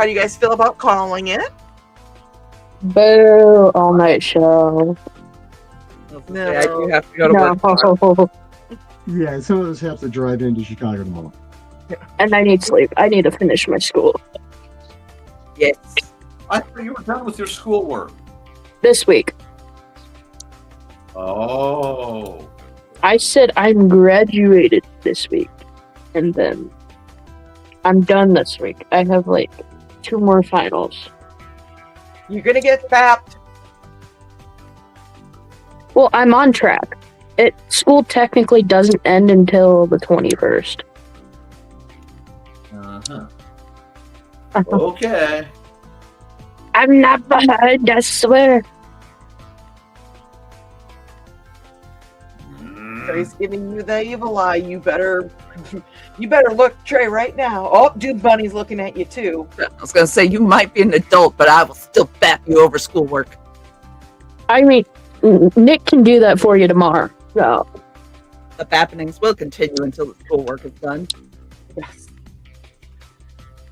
do you guys feel about calling it? Boo, all night show. No. I do have to go to work. No. Yeah, some of us have to drive into Chicago tomorrow. And I need sleep. I need to finish my school Yes. I thought you were done with your schoolwork. this week. Oh. I said I'm graduated this week, and then I'm done this week. I have like 2 more finals. You're gonna get fapped. Well, I'm on track. School technically doesn't end until the 21st. Uh-huh. Okay. I'm not behind, I swear. So he's giving you the evil eye. You better look Trey right now. Oh, Dude Bunny's looking at you too. I was going to say, you might be an adult, but I will still bap you over schoolwork. I mean, Nick can do that for you tomorrow. So, The bappings will continue until the schoolwork is done. Yes.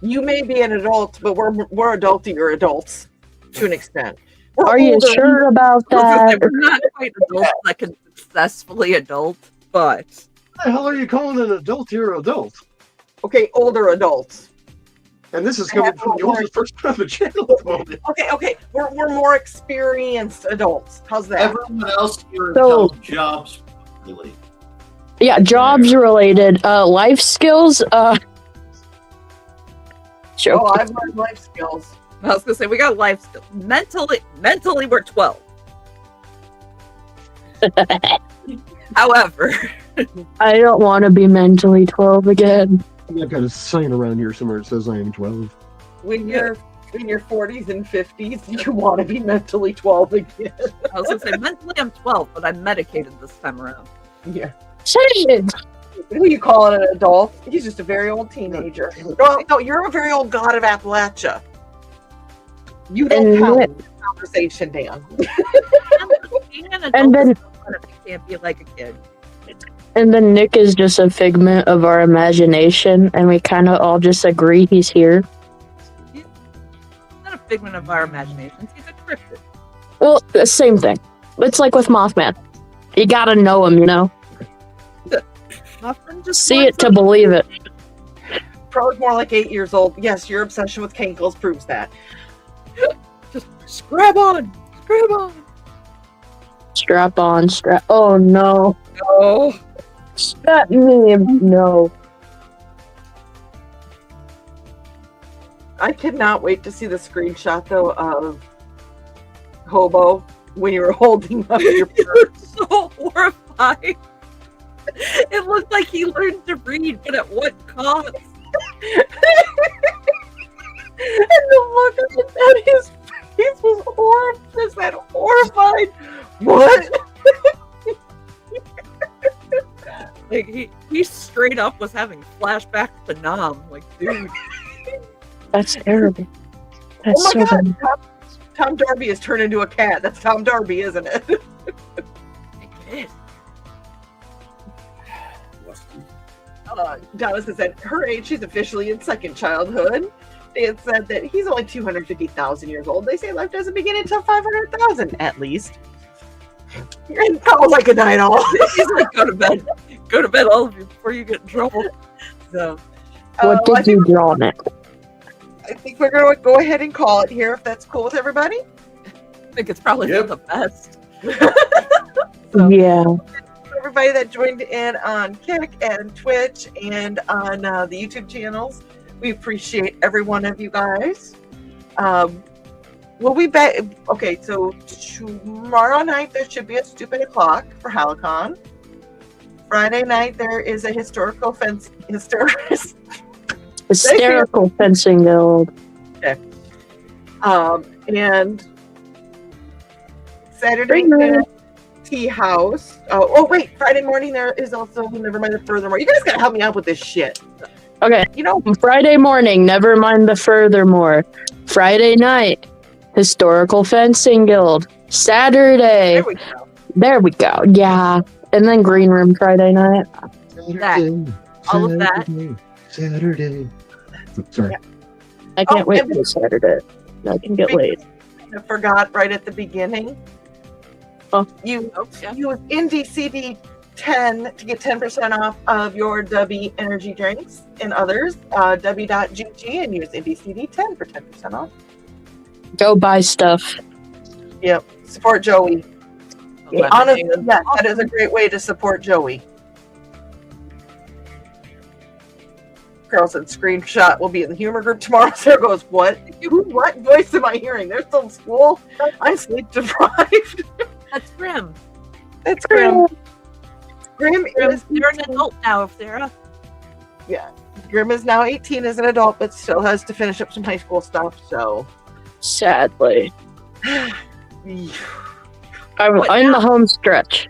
You may be an adult, but we're adultier adults to an extent. We're are you older. sure about I was gonna say, that? we're not quite adults that can successfully adult, but What the hell are you calling an adult here adult? Okay, older adults. And this is coming from the oldest person on the channel at the moment. Okay. We're more experienced adults. How's that? Everyone else here So- tells jobs really. Yeah, jobs related. Life skills. Sure. Oh, I've learned life skills. I was going to say, we got life skills. Mentally, we're 12. However, I don't want to be mentally 12 again. I've got a sign around here somewhere that says I am 12. When you're in your 40s and 50s, you want to be mentally 12 again. I was going to say, mentally I'm 12, but I'm medicated this time around. Yeah. Shit. Who you calling an adult? He's just a very old teenager. No, you're a very old god of Appalachia. You don't And count Nick- in this conversation, Dan. Being an adult And then- is fun if you can't be like a kid. And then Nick is just a figment of our imagination, and we kind of all just agree he's here. Not a figment of our imaginations. He's a cryptid. Well, the same thing. It's like with Mothman. You gotta know him, you know? Mothman just See it to believe it. Pro's more like 8 years old. Yes, your obsession with cankles proves that. Just scrap on. Scrap on. Strap on, strap. Oh no. Oh. That meme. No. I cannot wait to see the screenshot though of Hobo when you were holding up your purse. So horrified. It looked like he learned to read, but at what cost? And the look at his face was horrible. Just that horrified. What? Like he straight up was having flashbacks to Nam. Like, dude. That's terrible. That's Oh my so god, bad. Tom Darby has turned into a cat. That's Tom Darby, isn't it? It is. Dallas has said her age, she's officially in second childhood. They had said that he's only 250,000 years old. They say life doesn't begin until 500,000 at least. And Paul's like a night owl. He's like, go to bed. Go to bed, all of you, before you get in trouble. So, What did you draw on it? I think we're going to go ahead and call it here, if that's cool with everybody. I think it's probably not the best. Yeah. Everybody that joined in on Kick and Twitch and on the YouTube channels, we appreciate every one of you guys. We'll be back. Okay, so tomorrow night there should be a stupid o'clock for Halicon. Friday night there is a hysterical fencing guild. Okay. And Saturday night, Tea House. Oh wait, Friday morning there is also never mind the furthermore. You guys gotta help me out with this shit. Okay. You know, Friday morning, never mind the furthermore. Friday night, historical fencing guild. Saturday. There we go. Yeah. And then green room Friday night. All of that. Saturday. Sorry. I can't wait for Saturday. I can get late. I forgot right at the beginning. Oh. You use IndieCD 10 to get 10% off of your Dubby energy drinks and others. Dubby.gg and use IndieCD 10 for 10% off. Go buy stuff. Yep. Support Joey. Yeah. Honestly, yes, that is a great way to support Joey. Carol said screenshot will be in the humor group tomorrow. Sarah goes, what? What voice am I hearing? They're still in school. I'm sleep deprived. That's Grim. That's Grim. Grim is You're an adult now, Sarah. Yeah. Grim is now 18 as an adult, but still has to finish up some high school stuff, so Sadly. I'm the home stretch.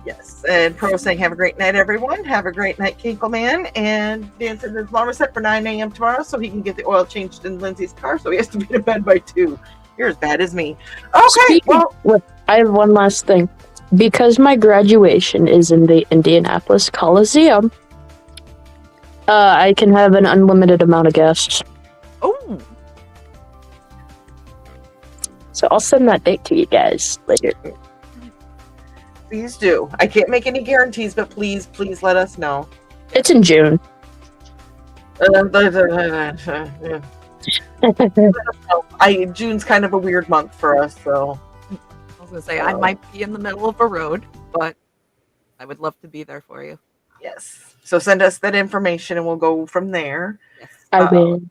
yes. And Pro saying, have a great night, everyone. Have a great night, Kinkleman. And Dan said his alarm is set for 9 a.m. tomorrow so he can get the oil changed in Lindsay's car, so he has to be to bed by 2. You're as bad as me. Okay, I have one last thing. Because my graduation is in the Indianapolis Coliseum, I can have an unlimited amount of guests. Oh. So I'll send that date to you guys later. Please do. I can't make any guarantees, but please let us know. It's in June. June's kind of a weird month for us, so. I was gonna say I might be in the middle of a road, but I would love to be there for you. Yes. So send us that information and we'll go from there. Yes. I will.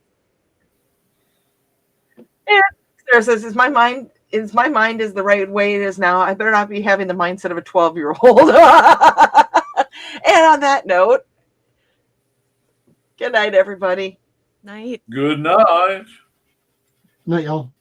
And Sarah says, is my mind is the right way it is now? I better not be having the mindset of a 12-year-old. And on that note, good night, everybody. Night. Good night. Night, y'all.